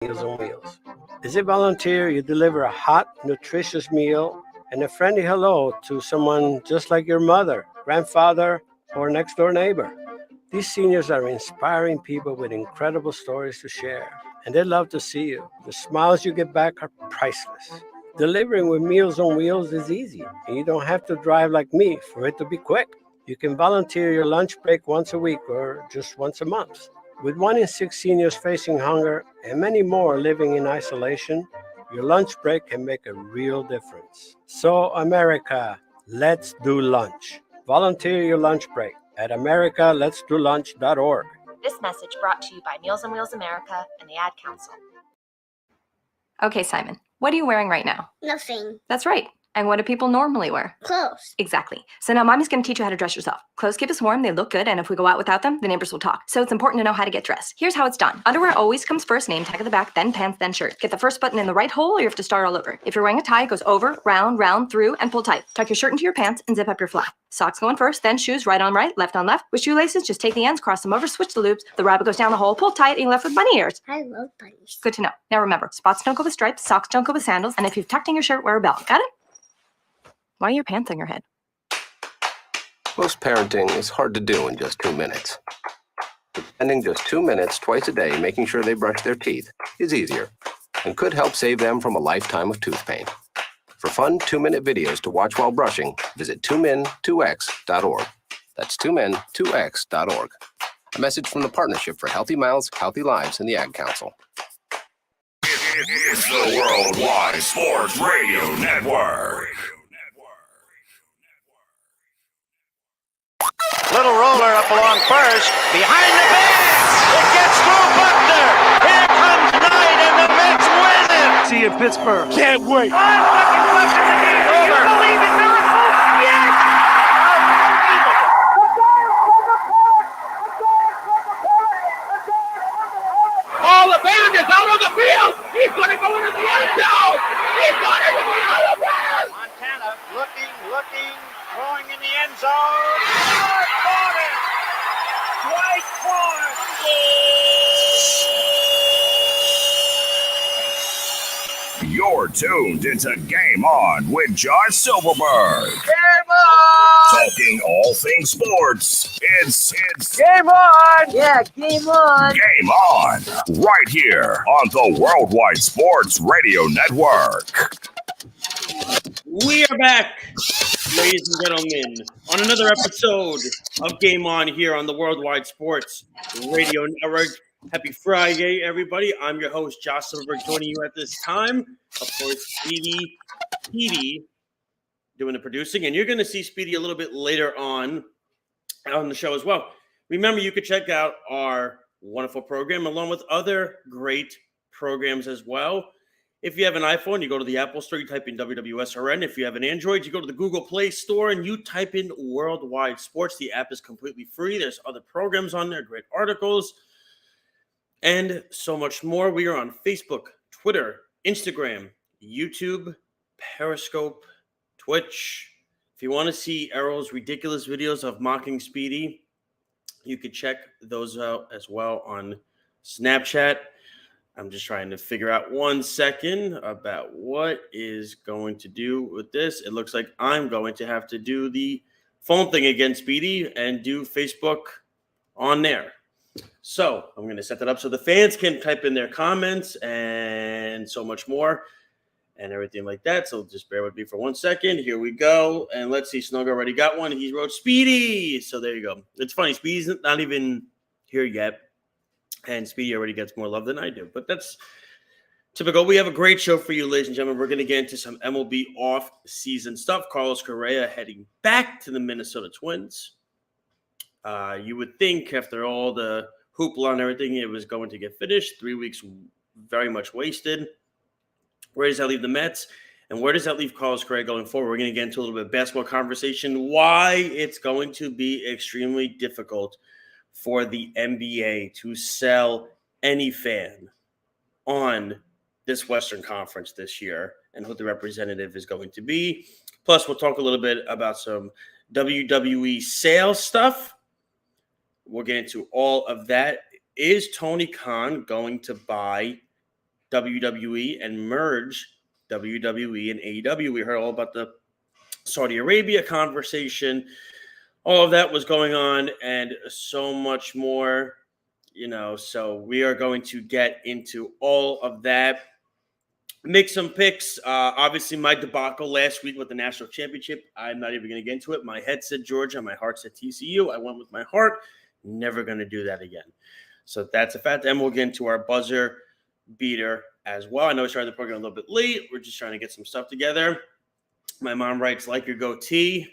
Meals on Wheels. As a volunteer, you deliver a hot, nutritious meal and a friendly hello to someone just like your mother, grandfather, or next door neighbor. These seniors are inspiring people with incredible stories to share, and they love to see you. The smiles you get back are priceless. Delivering with Meals on Wheels is easy, and you don't have to drive like me for it to be quick. You can volunteer your lunch break once a week or just once a month. With 1 in 6 seniors facing hunger and many more living in isolation, your lunch break can make a real difference. So, America, let's do lunch. Volunteer your lunch break at americaletsdolunch.org. This message brought to you by Meals on Wheels America and the Ad Council. Okay, Simon, what are you wearing right now? Nothing. That's right. And what do people normally wear? Clothes. Exactly. So now Mommy's going to teach you how to dress yourself. Clothes keep us warm, they look good, and if we go out without them, the neighbors will talk. So it's important to know how to get dressed. Here's how it's done. Underwear always comes first, name tag at the back, then pants, then shirt. Get the first button in the right hole or you have to start all over. If you're wearing a tie, it goes over, round, through, and pull tight. Tuck your shirt into your pants and zip up your fly. Socks going first, then shoes right on right, left on left. With shoelaces, just take the ends, cross them over, switch the loops. The rabbit goes down the hole, pull tight, and you're left with bunny ears. I love bunnies. Good to know. Now remember, spots don't go with stripes, socks don't go with sandals, and if you've tucked in your shirt, wear a belt. Got it? Why are your pants on your head? Most parenting is hard to do in just 2 minutes. Spending just 2 minutes twice a day making sure they brush their teeth is easier and could help save them from a lifetime of tooth pain. For fun 2-minute videos to watch while brushing, visit 2min2x.org. That's 2min2x.org. A message from the Partnership for Healthy Mouths, Healthy Lives, and the Ad Council. It's the Worldwide Sports Radio Network. Little roller up along first, behind the bag, it gets through Buckner. Here comes Knight, and the Mets win it. See you in Pittsburgh. Can't wait. Can you believe it, Miracle? Yes! Oh, the band is out on the field. He's going to go into the end zone. He's going to go out of bounds. Montana looking, throwing in the end zone. You're tuned into Game On with Josh Silverberg. Game on! Talking all things sports. It's Game on! Yeah, game on! Game On, right here on the Worldwide Sports Radio Network. We are back, ladies and gentlemen, on another episode of Game On here on the Worldwide Sports Radio Network. Happy Friday, everybody. I'm your host, Josh Silverberg, joining you at this time. Of course, Speedy doing the producing, and you're going to see Speedy a little bit later on the show as well. Remember, you can check out our wonderful program along with other great programs as well. If you have an iPhone, you go to the Apple Store, you type in WWSRN. If you have an Android, you go to the Google Play Store and you type in Worldwide Sports. The app is completely free. There's other programs on there, great articles, and so much more. We are on Facebook, Twitter, Instagram, YouTube, Periscope, Twitch. If you want to see Errol's ridiculous videos of mocking Speedy, you could check those out as well on Snapchat. I'm just trying to figure out 1 second about what is going to do with this. It looks like I'm going to have to do the phone thing again, Speedy, and do Facebook on there. So I'm going to set that up so the fans can type in their comments and so much more and everything like that. So just bear with me for 1 second. Here we go. And let's see. Snug already got one. He wrote Speedy. So there you go. It's funny. Speedy's not even here yet. And Speedy already gets more love than I do. But that's typical. We have a great show for you, ladies and gentlemen. We're going to get into some MLB off-season stuff. Carlos Correa heading back to the Minnesota Twins. You would think after all the hoopla and everything, it was going to get finished. 3 weeks very much wasted. Where does that leave the Mets? And where does that leave Carlos Correa going forward? We're going to get into a little bit of basketball conversation, why it's going to be extremely difficult for the NBA to sell any fan on this Western Conference this year and who the representative is going to be. Plus, we'll talk a little bit about some WWE sales stuff. We'll get into all of that. Is Tony Khan going to buy WWE and merge WWE and AEW. We heard all about the Saudi Arabia conversation. All of that was going on and so much more, so we are going to get into all of that. Make some picks. Obviously, my debacle last week with the national championship, I'm not even going to get into it. My head said Georgia. My heart said TCU. I went with my heart. Never going to do that again. So that's a fact. And we'll get into our buzzer beater as well. I know we started the program a little bit late. We're just trying to get some stuff together. My mom writes, like your goatee.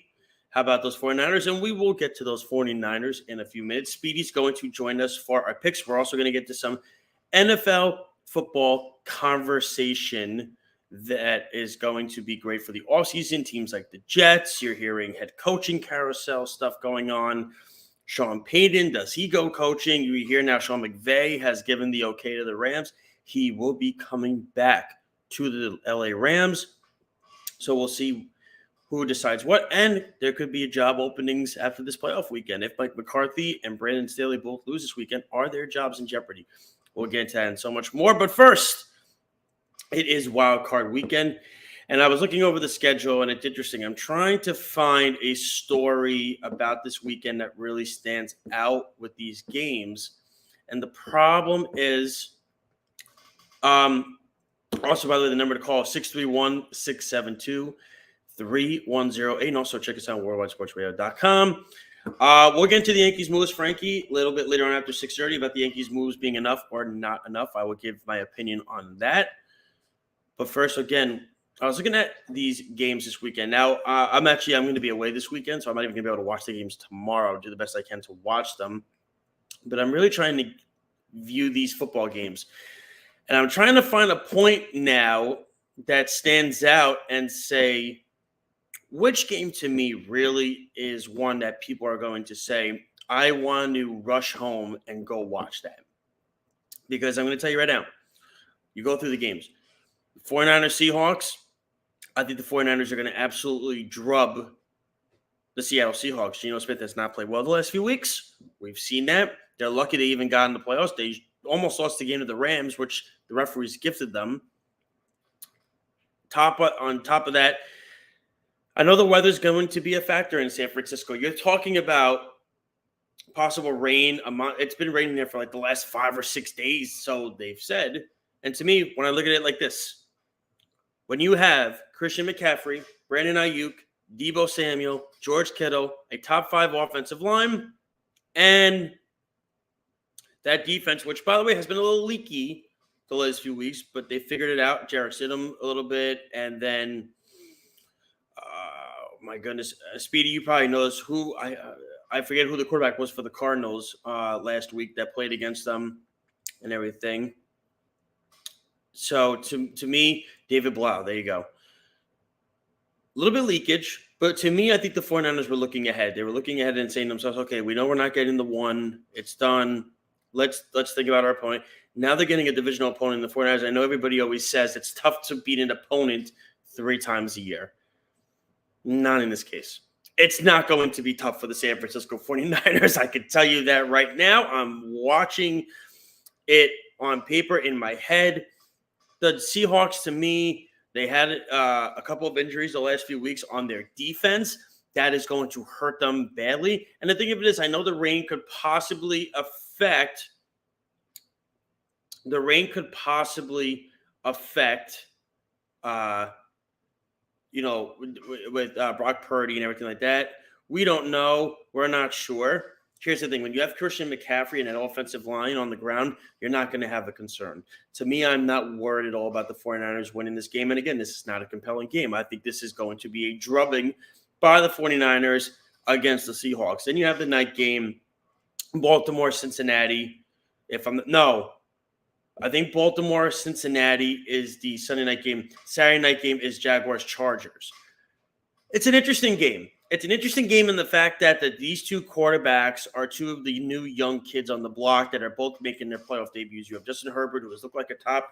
How about those 49ers? And we will get to those 49ers in a few minutes. Speedy's going to join us for our picks. We're also going to get to some NFL football conversation that is going to be great for the offseason. Teams like the Jets, you're hearing head coaching carousel stuff going on. Sean Payton, does he go coaching? You hear now Sean McVay has given the okay to the Rams. He will be coming back to the LA Rams. So we'll see who decides what. And there could be job openings after this playoff weekend. If Mike McCarthy and Brandon Staley both lose this weekend, are their jobs in jeopardy? We'll get into that and so much more. But first, it is Wild Card Weekend. And I was looking over the schedule, and it's interesting. I'm trying to find a story about this weekend that really stands out with these games. And the problem is, also, by the way, the number to call is 631-672-3108. And also check us out on worldwidesportsradio.com. We'll get into the Yankees moves, Frankie, a little bit later on after 6:30 about the Yankees moves being enough or not enough. I will give my opinion on that. But first, again, I was looking at these games this weekend. Now, I'm going to be away this weekend, so I'm not even going to be able to watch the games tomorrow. I'll do the best I can to watch them. But I'm really trying to view these football games. And I'm trying to find a point now that stands out and say, which game to me really is one that people are going to say, I want to rush home and go watch that? Because I'm going to tell you right now, you go through the games. 49ers Seahawks, I think the 49ers are going to absolutely drub the Seattle Seahawks. Geno Smith has not played well the last few weeks. We've seen that. They're lucky they even got in the playoffs. They almost lost the game to the Rams, which the referees gifted them. On top of that, I know the weather's going to be a factor in San Francisco. You're talking about possible rain. It's been raining there for like the last 5 or 6 days, so they've said. And to me, when I look at it like this, when you have Christian McCaffrey, Brandon Ayuk, Deebo Samuel, George Kittle, a top 5 offensive line, and that defense, which, by the way, has been a little leaky the last few weeks, but they figured it out. Jarrett Stidham a little bit, and then my goodness, Speedy, you probably know this. I forget who the quarterback was for the Cardinals last week that played against them and everything. So to me, David Blau, there you go. A little bit leakage, but to me, I think the 49ers were looking ahead. They were looking ahead and saying to themselves, okay, we know we're not getting the one. It's done. Let's think about our opponent. Now they're getting a divisional opponent in the 49ers. I know everybody always says it's tough to beat an opponent 3 times a year. Not in this case. It's not going to be tough for the San Francisco 49ers. I can tell you that right now. I'm watching it on paper in my head. The Seahawks, to me, they had a couple of injuries the last few weeks on their defense. That is going to hurt them badly. And the thing of it is, I know the rain could possibly affect with Brock Purdy and everything like that. We don't know. We're not sure. Here's the thing. When you have Christian McCaffrey and an offensive line on the ground, you're not going to have a concern. To me, I'm not worried at all about the 49ers winning this game. And again, this is not a compelling game. I think this is going to be a drubbing by the 49ers against the Seahawks. Then you have the night game, Baltimore-Cincinnati. I think Baltimore-Cincinnati is the Sunday night game. Saturday night game is Jaguars-Chargers. It's an interesting game. It's an interesting game in the fact that these two quarterbacks are two of the new young kids on the block that are both making their playoff debuts. You have Justin Herbert, who has looked like a top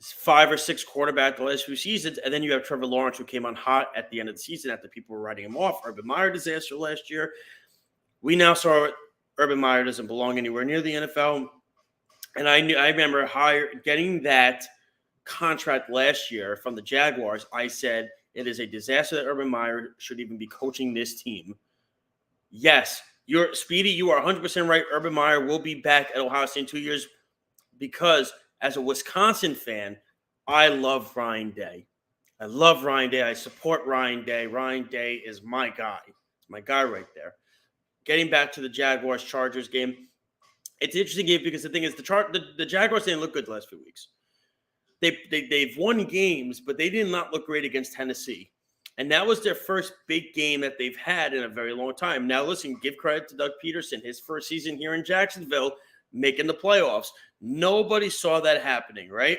5 or 6 quarterback the last few seasons, and then you have Trevor Lawrence, who came on hot at the end of the season after people were writing him off. Urban Meyer disaster last year. We now saw Urban Meyer doesn't belong anywhere near the NFL. And I remember getting that contract last year from the Jaguars. I said it is a disaster that Urban Meyer should even be coaching this team. Yes, you're Speedy. You are 100% right. Urban Meyer will be back at Ohio State in 2 years because as a Wisconsin fan, I love Ryan Day. I love Ryan Day. I support Ryan Day. Ryan Day is my guy. It's my guy right there. Getting back to the Jaguars-Chargers game, it's an interesting game because the thing is the Jaguars didn't look good the last few weeks. They've won games, but they did not look great against Tennessee. And that was their first big game that they've had in a very long time. Now, listen, give credit to Doug Peterson, his first season here in Jacksonville, making the playoffs. Nobody saw that happening, right?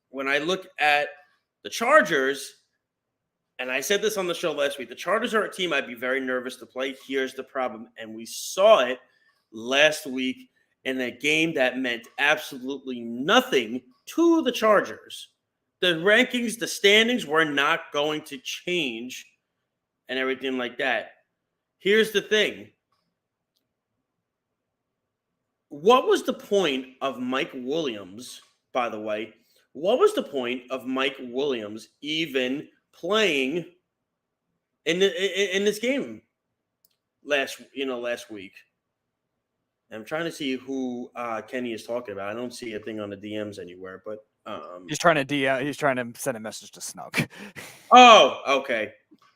When I look at the Chargers, and I said this on the show last week, the Chargers are a team I'd be very nervous to play. Here's the problem. And we saw it last week in a game that meant absolutely nothing to the Chargers. The rankings, the standings were not going to change and everything like that. Here's the thing. What was the point of Mike Williams, by the way? What was the point of Mike Williams even playing in this game last week? I'm trying to see who Kenny is talking about. I don't see a thing on the DMs anywhere, but he's trying to send a message to Snug. Oh, okay.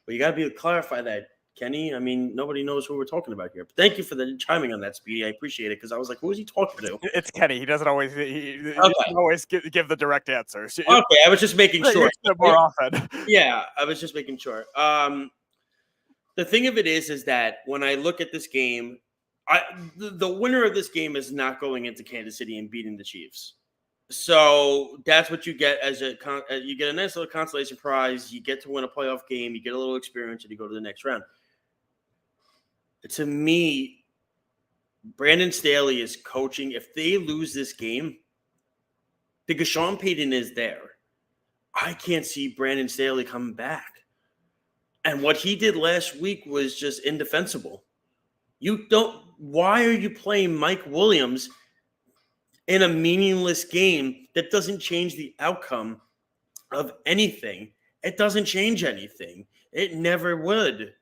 Well, you got to clarify that, Kenny. I mean, nobody knows who we're talking about here. But thank you for the chiming on that, Speedy. I appreciate it because I was like, who is he talking to? It's Kenny. He doesn't always doesn't always give the direct answers. Okay, I was just making sure. More often. Yeah, I was just making sure. The thing of it is that when I look at this game, the winner of this game is not going into Kansas City and beating the Chiefs. So that's what you get you get a nice little consolation prize. You get to win a playoff game. You get a little experience, and you go to the next round. To me, Brandon Staley is coaching. If they lose this game, because Sean Payton is there, I can't see Brandon Staley coming back. And what he did last week was just indefensible. Why are you playing Mike Williams in a meaningless game that doesn't change the outcome of anything? It doesn't change anything. It never would.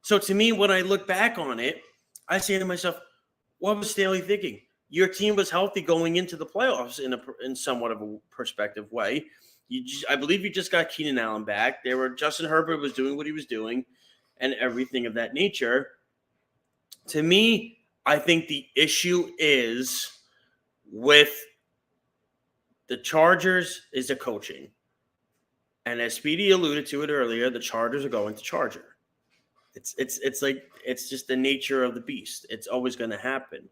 So to me, when I look back on it, I say to myself, what was Staley thinking? Your team was healthy going into the playoffs in somewhat of a perspective way. I believe you just got Keenan Allen back. Justin Herbert was doing what he was doing and everything of that nature. To me, I think the issue is with the Chargers is the coaching. And as Speedy alluded to it earlier, the Chargers are going to Charger. It's just the nature of the beast. It's always going to happen.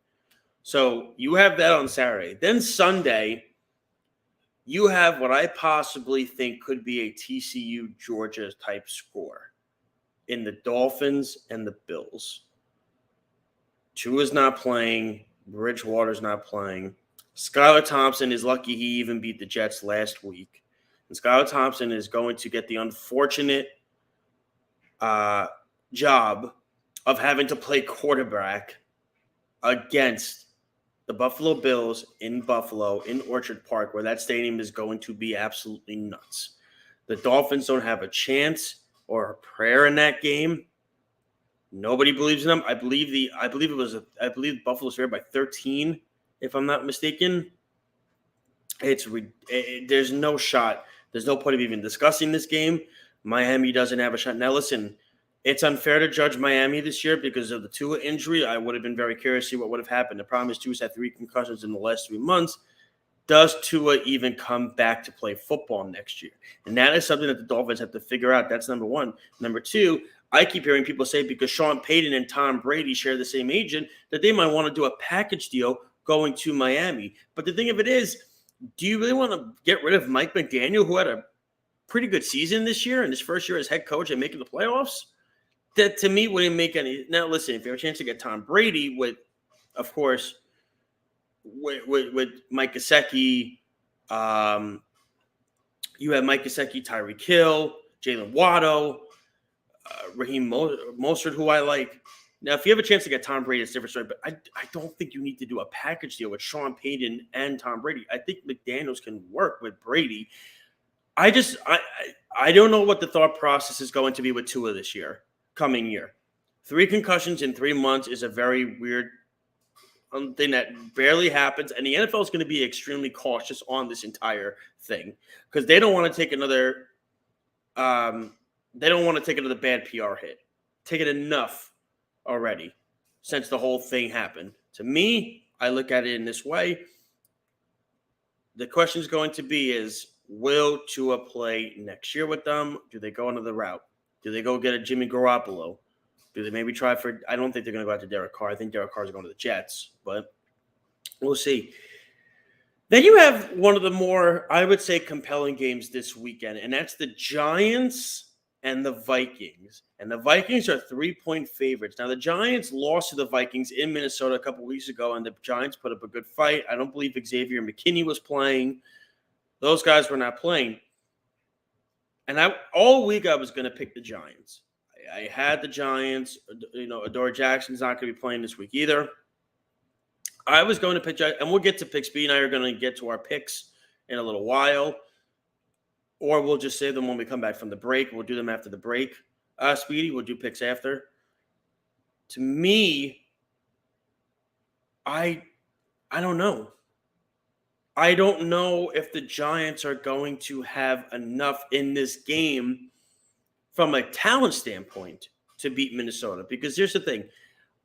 So you have that on Saturday. Then Sunday, you have what I possibly think could be a TCU Georgia type score in the Dolphins and the Bills. Tua's not playing. Bridgewater's not playing. Skylar Thompson is lucky he even beat the Jets last week. And Skylar Thompson is going to get the unfortunate job of having to play quarterback against the Buffalo Bills in Buffalo, in Orchard Park, where that stadium is going to be absolutely nuts. The Dolphins don't have a chance or a prayer in that game. Nobody believes in them. I believe Buffalo's fair by 13, if I'm not mistaken. There's no shot. There's no point of even discussing this game. Miami doesn't have a shot. Now, listen, it's unfair to judge Miami this year because of the Tua injury. I would have been very curious to see what would have happened. The problem is Tua's had 3 concussions in the last 3 months. Does Tua even come back to play football next year? And that is something that the Dolphins have to figure out. That's number one. Number two, I keep hearing people say because Sean Payton and Tom Brady share the same agent that they might want to do a package deal going to Miami. But the thing of it is, do you really want to get rid of Mike McDaniel, who had a pretty good season this year and his first year as head coach and making the playoffs? That to me wouldn't make any. Now, listen, if you have a chance to get Tom Brady with, of course, with Mike Gesicki, you have Mike Gesicki, Tyreek Hill, Jalen Waddle, Raheem Mostert, who I like. Now, if you have a chance to get Tom Brady, it's a different story. But I don't think you need to do a package deal with Sean Payton and Tom Brady. I think McDaniels can work with Brady. I don't know what the thought process is going to be with Tua this coming year. 3 concussions in 3 months is a very weird thing that barely happens, and the NFL is going to be extremely cautious on this entire thing because they don't want to take another. They don't want to take another bad PR hit. Take it enough already since the whole thing happened. To me, I look at it in this way. The question is going to be is, will Tua play next year with them? Do they go another route? Do they go get a Jimmy Garoppolo? Do they maybe try for – I don't think they're going to go out to Derek Carr. I think Derek Carr is going to the Jets, but we'll see. Then you have one of the more, I would say, compelling games this weekend, and that's the Giants and the Vikings. And the Vikings are 3-point favorites. Now, the Giants lost to the Vikings in Minnesota a couple weeks ago, and the Giants put up a good fight. I don't believe Xavier McKinney was playing. Those guys were not playing. And all week I was going to pick the Giants. I had the Giants. Adoree Jackson's not going to be playing this week either. I was going to pick Giants, and we'll get to picks. B and I are going to get to our picks in a little while. Or we'll just save them when we come back from the break. We'll do them after the break. Speedy, we'll do picks after. To me, I don't know. I don't know if the Giants are going to have enough in this game from a talent standpoint to beat Minnesota. Because here's the thing.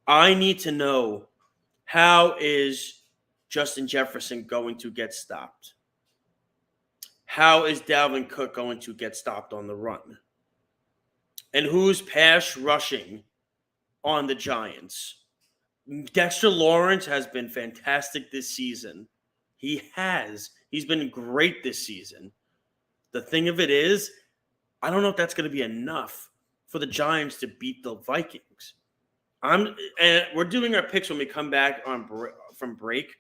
I need to know, how is Justin Jefferson going to get stopped? How is Dalvin Cook going to get stopped on the run? And who's pass rushing on the Giants? Dexter Lawrence has been fantastic this season. He has. He's been great this season. The thing of it is, I don't know if that's going to be enough for the Giants to beat the Vikings. And we're doing our picks when we come back from break.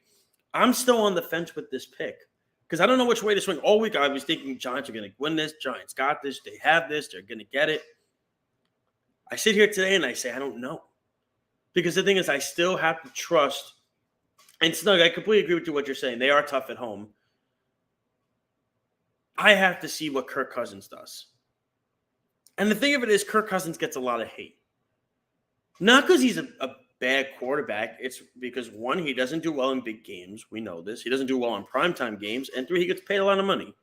I'm still on the fence with this pick because I don't know which way to swing. All week I was thinking Giants are going to win this. Giants got this. They have this. They're going to get it. I sit here today and I say I don't know. Because the thing is, I still have to trust. And Snug, I completely agree with you what you're saying. They are tough at home. I have to see what Kirk Cousins does. And the thing of it is, Kirk Cousins gets a lot of hate. Not because he's a bad quarterback. It's because, 1, he doesn't do well in big games. We know this. He doesn't do well in primetime games. And 3, he gets paid a lot of money.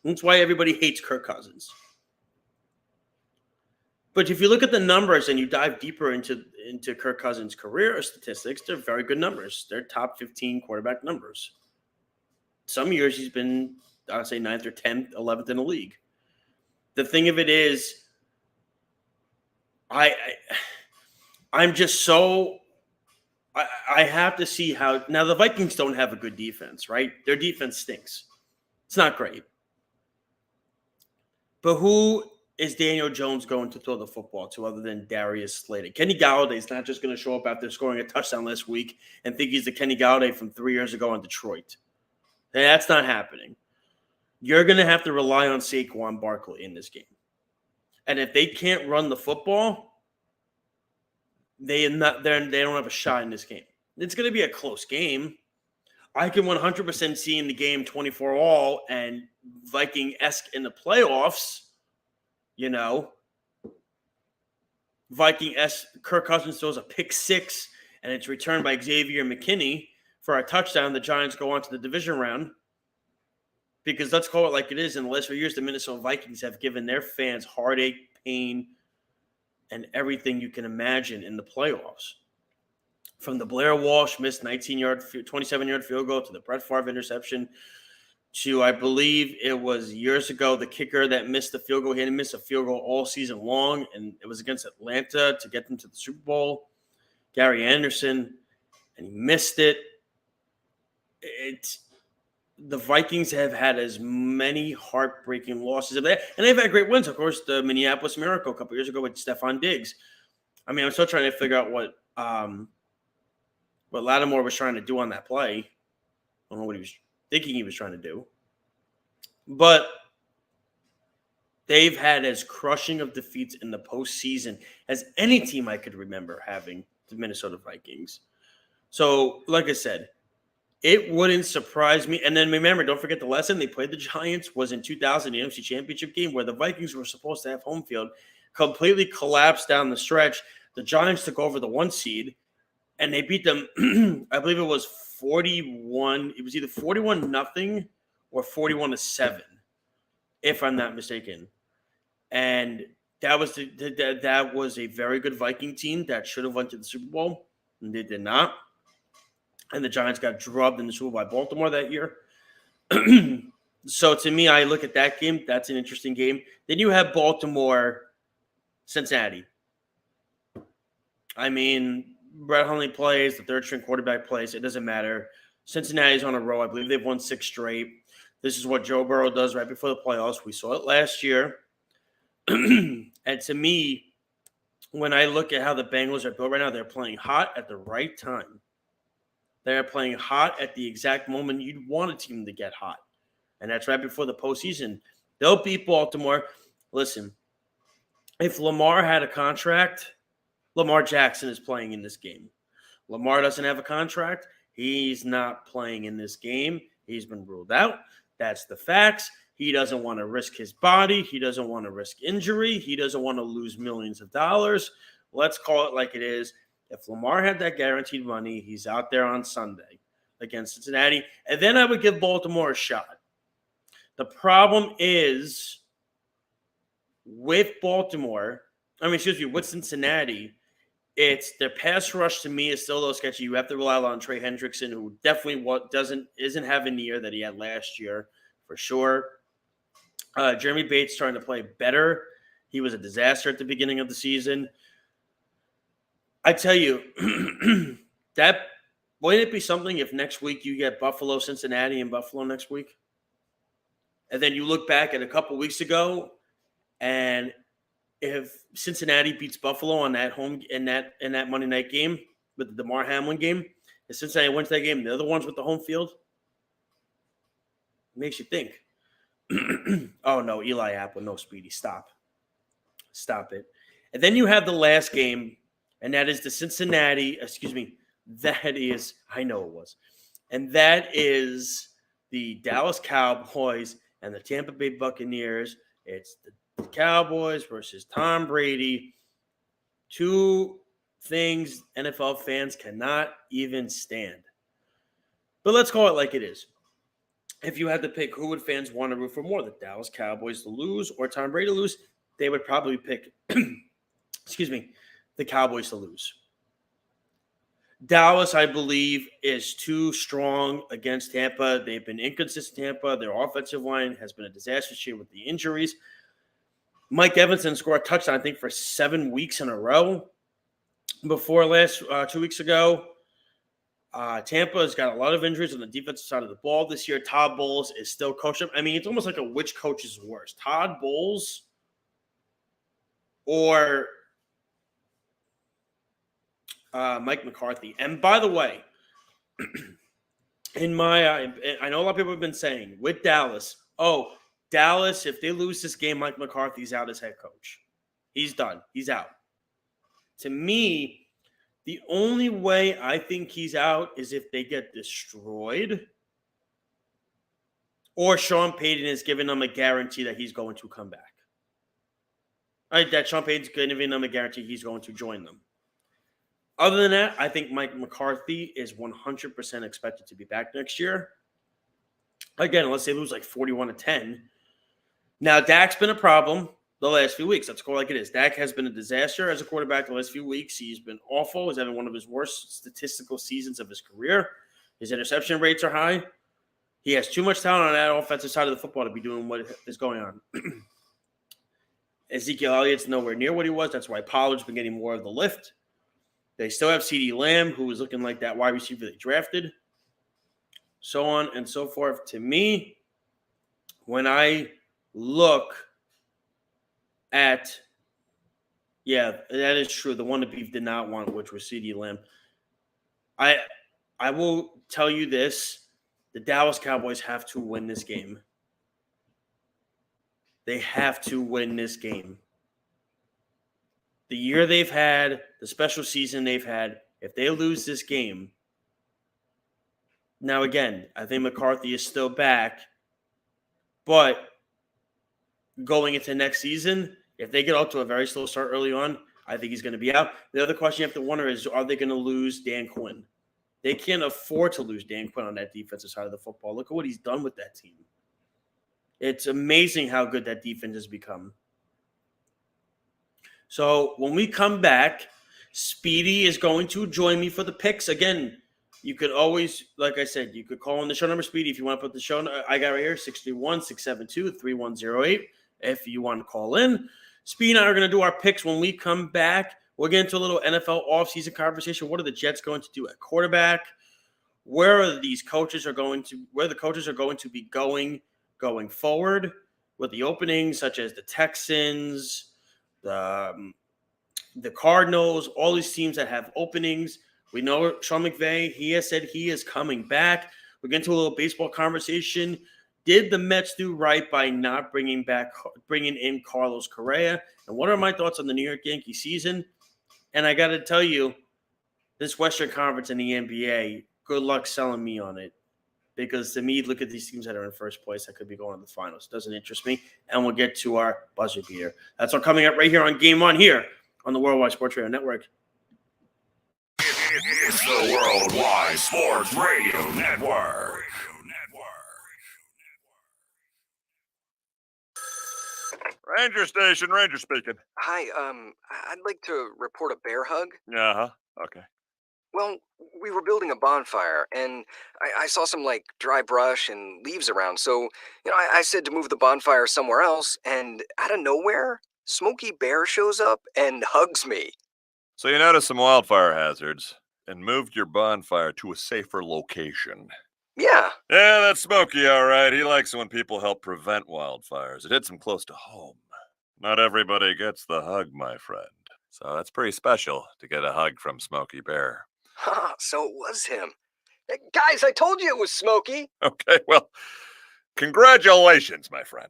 That's why everybody hates Kirk Cousins. But if you look at the numbers and you dive deeper into Kirk Cousins' career statistics, they're very good numbers. They're top 15 quarterback numbers. Some years he's been, I would say, 9th or 10th, 11th in the league. The thing of it is, I'm just so – I have to see how – now, the Vikings don't have a good defense, right? Their defense stinks. It's not great. But who is Daniel Jones going to throw the football to other than Darius Slayton? Kenny Galladay is not just going to show up after scoring a touchdown last week and think he's the Kenny Galladay from 3 years ago in Detroit. That's not happening. You're going to have to rely on Saquon Barkley in this game. And if they can't run the football, they don't have a shot in this game. It's going to be a close game. I can 100% see in the game 24-all and Viking-esque in the playoffs. Viking-esque, Kirk Cousins throws a pick 6, and it's returned by Xavier McKinney for a touchdown. The Giants go on to the division round. Because let's call it like it is, in the last few years, the Minnesota Vikings have given their fans heartache, pain, and everything you can imagine in the playoffs. From the Blair Walsh missed 27-yard field goal to the Brett Favre interception to, I believe it was years ago, the kicker that missed the field goal. He hadn't missed a field goal all season long, and it was against Atlanta to get them to the Super Bowl. Gary Anderson, and he missed it. The Vikings have had as many heartbreaking losses, and they've had great wins. Of course, the Minneapolis Miracle a couple years ago with Stephon Diggs. I mean, I'm still trying to figure out what Lattimore was trying to do on that play. I don't know what he was thinking he was trying to do. But they've had as crushing of defeats in the postseason as any team I could remember having, the Minnesota Vikings. So, like I said, it wouldn't surprise me. And then remember, don't forget the lesson they played the Giants was in 2000, the NFC Championship game, where the Vikings were supposed to have home field, completely collapsed down the stretch. The Giants took over the 1 seed, and they beat them. I believe it was 41. It was either 41-0 or 41-7, if I'm not mistaken. And that was that was a very good Viking team that should have went to the Super Bowl, and they did not. And the Giants got drubbed in the Super Bowl by Baltimore that year. So to me, I look at that game. That's an interesting game. Then you have Baltimore, Cincinnati. I mean, Brett Hundley plays, the third-string quarterback plays. It doesn't matter. Cincinnati's on a roll. I believe they've won 6 straight. This is what Joe Burrow does right before the playoffs. We saw it last year. And to me, when I look at how the Bengals are built right now, they're playing hot at the right time. They're playing hot at the exact moment you'd want a team to get hot. And that's right before the postseason. They'll beat Baltimore. Listen, if Lamar had a contract, Lamar Jackson is playing in this game. Lamar doesn't have a contract. He's not playing in this game. He's been ruled out. That's the facts. He doesn't want to risk his body. He doesn't want to risk injury. He doesn't want to lose millions of dollars. Let's call it like it is. If Lamar had that guaranteed money, he's out there on Sunday against Cincinnati. And then I would give Baltimore a shot. The problem is with with Cincinnati, it's their pass rush to me is still a little sketchy. You have to rely on Trey Hendrickson, who definitely isn't having the year that he had last year for sure. Jeremy Bates starting to play better. He was a disaster at the beginning of the season. I tell you, that wouldn't it be something if next week you get Buffalo, Cincinnati, and Buffalo next week? And then you look back at a couple weeks ago, and if Cincinnati beats Buffalo on that home in that Monday night game with the DeMar Hamlin game, if Cincinnati wins that game, they're the ones with the home field. It makes you think. Oh no, Eli Apple, no Speedy, stop it. And then you have the last game, and that is the that is the Dallas Cowboys and the Tampa Bay Buccaneers. It's the Cowboys versus Tom Brady. 2 things NFL fans cannot even stand. But let's call it like it is. If you had to pick who would fans want to root for more, the Dallas Cowboys to lose or Tom Brady to lose, they would probably pick, the Cowboys to lose. Dallas, I believe, is too strong against Tampa. They've been inconsistent, Tampa. Their offensive line has been a disaster this year with the injuries. Mike Evanson scored a touchdown, I think, for 7 weeks in a row before 2 weeks ago. Tampa has got a lot of injuries on the defensive side of the ball this year. Todd Bowles is still coaching. I mean, it's almost like which coach is worse, Todd Bowles or Mike McCarthy. And by the way, in my I know a lot of people have been saying with Dallas, Dallas, if they lose this game, Mike McCarthy's out as head coach. He's done. He's out. To me, the only way I think he's out is if they get destroyed or Sean Payton is giving them a guarantee that he's going to come back. That Sean Payton's giving them a guarantee he's going to join them. Other than that, I think Mike McCarthy is 100% expected to be back next year. Again, unless they lose like 41-10. Now, Dak's been a problem the last few weeks. Let's go like it is. Dak has been a disaster as a quarterback the last few weeks. He's been awful. He's having one of his worst statistical seasons of his career. His interception rates are high. He has too much talent on that offensive side of the football to be doing what is going on. Ezekiel Elliott's nowhere near what he was. That's why Pollard's been getting more of the lift. They still have CeeDee Lamb, who is looking like that wide receiver they drafted. So on and so forth. To me, when I look at, that is true. The one the Beef did not want, which was CeeDee Lamb. I will tell you this. The Dallas Cowboys have to win this game. They have to win this game. The year they've had, the special season they've had, if they lose this game, now again, I think McCarthy is still back, but going into next season, if they get off to a very slow start early on, I think he's going to be out. The other question you have to wonder is, are they going to lose Dan Quinn? They can't afford to lose Dan Quinn on that defensive side of the football. Look at what he's done with that team. It's amazing how good that defense has become. So when we come back, Speedy is going to join me for the picks. Again, you could always, like I said, you could call on the show number, Speedy, if you want to put the show. I got right here, 631-672-3108. If you want to call in. Speedy and I are going to do our picks when we come back. We'll get into a little NFL offseason conversation. What are the Jets going to do at quarterback? Where the coaches are going to be going forward with the openings, such as the Texans, the Cardinals, all these teams that have openings. We know Sean McVay, he has said he is coming back. We're getting to a little baseball conversation. Did the Mets do right by not bringing in Carlos Correa? And what are my thoughts on the New York Yankee season? And I got to tell you, this Western Conference in the NBA, good luck selling me on it. Because to me, look at these teams that are in first place that could be going to the finals. It doesn't interest me. And we'll get to our buzzer beater. That's all coming up right here on Game On here on the Worldwide Sports Radio Network. It's the Worldwide Sports Radio Network. Ranger Station, Ranger speaking. Hi, I'd like to report a bear hug. Uh-huh, okay. Well, we were building a bonfire, and I saw some, dry brush and leaves around, so, I said to move the bonfire somewhere else, and out of nowhere, Smokey Bear shows up and hugs me. So you noticed some wildfire hazards and moved your bonfire to a safer location. Yeah. Yeah, that's Smokey, all right. He likes it when people help prevent wildfires. It hits him close to home. Not everybody gets the hug, my friend. So that's pretty special to get a hug from Smokey Bear. So it was him. Hey, guys, I told you it was Smokey. Okay, well, congratulations, my friend.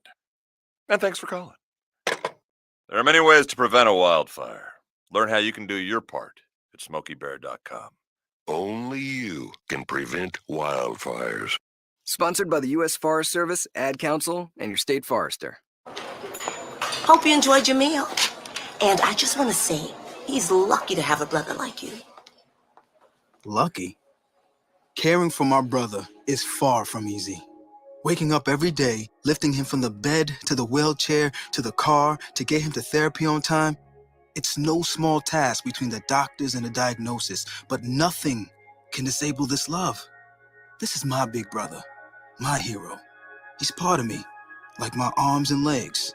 And thanks for calling. There are many ways to prevent a wildfire. Learn how you can do your part at SmokeyBear.com. Only you can prevent wildfires. Sponsored by the U.S. Forest Service, Ad Council, and your state forester. Hope you enjoyed your meal. And I just want to say, he's lucky to have a brother like you. Lucky? Caring for my brother is far from easy. Waking up every day, lifting him from the bed to the wheelchair to the car to get him to therapy on time, it's no small task between the doctors and the diagnosis, but nothing can disable this love. This is my big brother, my hero. He's part of me, like my arms and legs,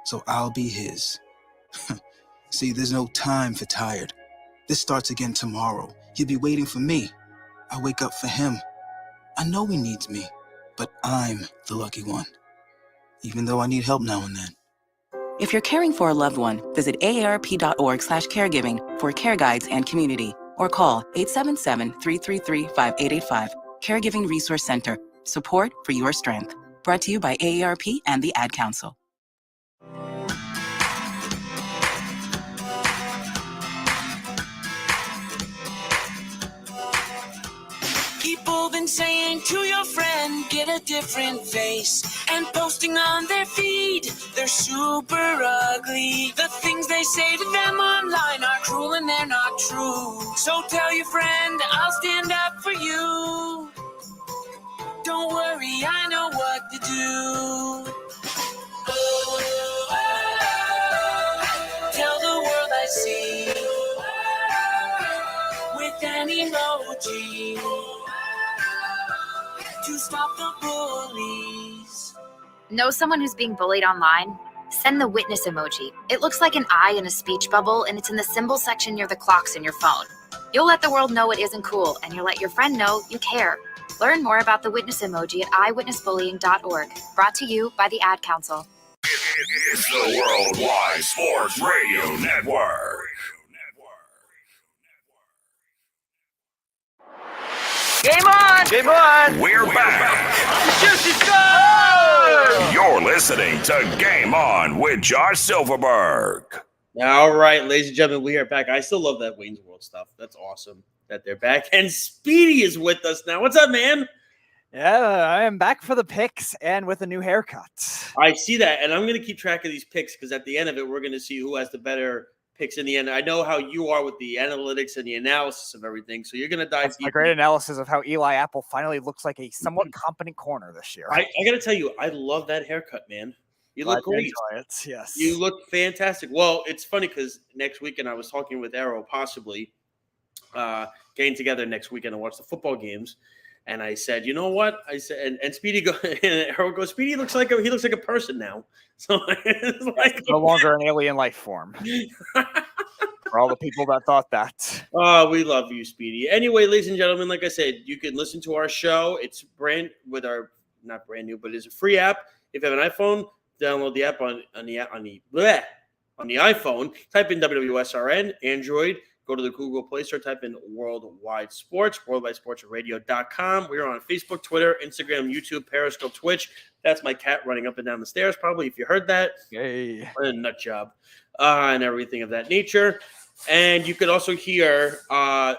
so I'll be his. See, there's no time for tired. This starts again tomorrow. He'll be waiting for me. I wake up for him. I know he needs me, but I'm the lucky one, even though I need help now and then. If you're caring for a loved one, visit aarp.org/caregiving for care guides and community, or call 877-333-5885. Caregiving Resource Center. Support for your strength. Brought to you by AARP and the Ad Council. People been saying to your friend, get a different face, and posting on their feed, they're super ugly. The things they say to them online are cruel and they're not true. So tell your friend, I'll stand up for you. Don't worry, I know what to do. Tell the world I see with an emoji to stop the bullies. Know someone who's being bullied online? Send the witness emoji. It looks like an eye in a speech bubble, and it's in the symbol section near the clocks in your phone. You'll let the world know it isn't cool, and you'll let your friend know you care. Learn more about the witness emoji at eyewitnessbullying.org. Brought to you by the Ad Council. It's the Worldwide Sports Radio Network. Game on! Game on! We're back. The juice is gone! You're listening to Game On with Josh Silverberg. All right, ladies and gentlemen, we are back. I still love that Wayne's World stuff. That's awesome that they're back. And Speedy is with us now. What's up, man? Yeah, I am back for the picks and with a new haircut. I see that, and I'm going to keep track of these picks because at the end of it, we're going to see who has the better picks in the end. I know how you are with the analytics and the analysis of everything, so you're going to dive deep. A great analysis of how Eli Apple finally looks like a somewhat competent corner this year. I got to tell you, I love that haircut, man. You look great. Enjoy it. Yes. You look fantastic. Well, it's funny because next weekend I was talking with Arrow, possibly getting together next weekend to watch the football games. And I said, you know what? I said, and Speedy Harold goes, Speedy looks like a person now. So it's like no longer an alien life form. For all the people that thought that. Oh, we love you, Speedy. Anyway, ladies and gentlemen, like I said, you can listen to our show. It's not brand new, but it's a free app. If you have an iPhone, download the app on the iPhone. Type in WWSRN, Android. Go to the Google Play Store, type in Worldwide Sports, worldwidesportsradio.com. We are on Facebook, Twitter, Instagram, YouTube, Periscope, Twitch. That's my cat running up and down the stairs, probably, if you heard that. Yay. What a nut job. And everything of that nature. And you can also hear on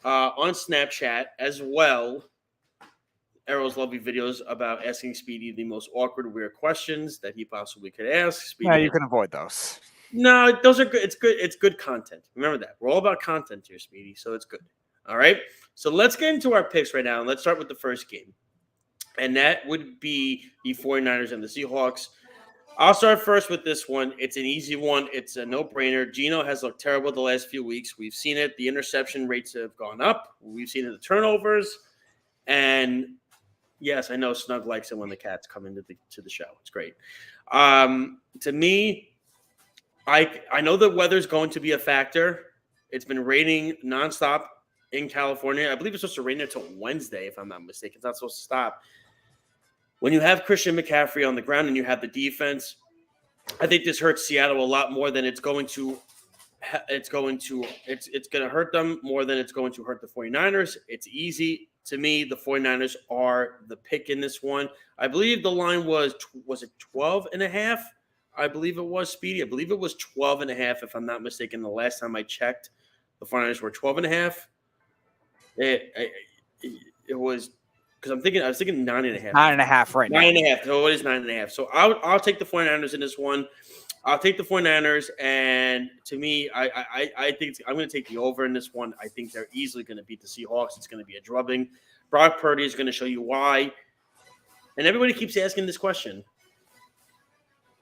Snapchat as well, Arrow's lovely videos about asking Speedy the most awkward, weird questions that he possibly could ask. Speedy, no, you can avoid those. No, those are good. It's good. It's good content. Remember that. We're all about content here, Speedy, so it's good. All right? So let's get into our picks right now, and let's start with the first game. And that would be the 49ers and the Seahawks. I'll start first with this one. It's an easy one. It's a no-brainer. Geno has looked terrible the last few weeks. We've seen it. The interception rates have gone up. We've seen it in the turnovers. And, yes, I know Snug likes it when the cats come into the show. It's great. To me, I know the weather's going to be a factor. It's been raining nonstop in California. I believe it's supposed to rain until Wednesday, if I'm not mistaken. It's not supposed to stop. When you have Christian McCaffrey on the ground and you have the defense, I think this hurts Seattle a lot more than it's going to hurt them more than it's going to hurt the 49ers. It's easy. To me, the 49ers are the pick in this one. I believe the line was it 12.5? I believe it was, Speedy. I believe it was 12.5, if I'm not mistaken. The last time I checked, the 49ers were 12.5. It was because I was thinking 9.5. 9.5 right now. 9.5. So it is 9.5. So I'll take the 49ers in this one. I'll take the 49ers, and to me, I think I'm going to take the over in this one. I think they're easily going to beat the Seahawks. It's going to be a drubbing. Brock Purdy is going to show you why. And everybody keeps asking this question.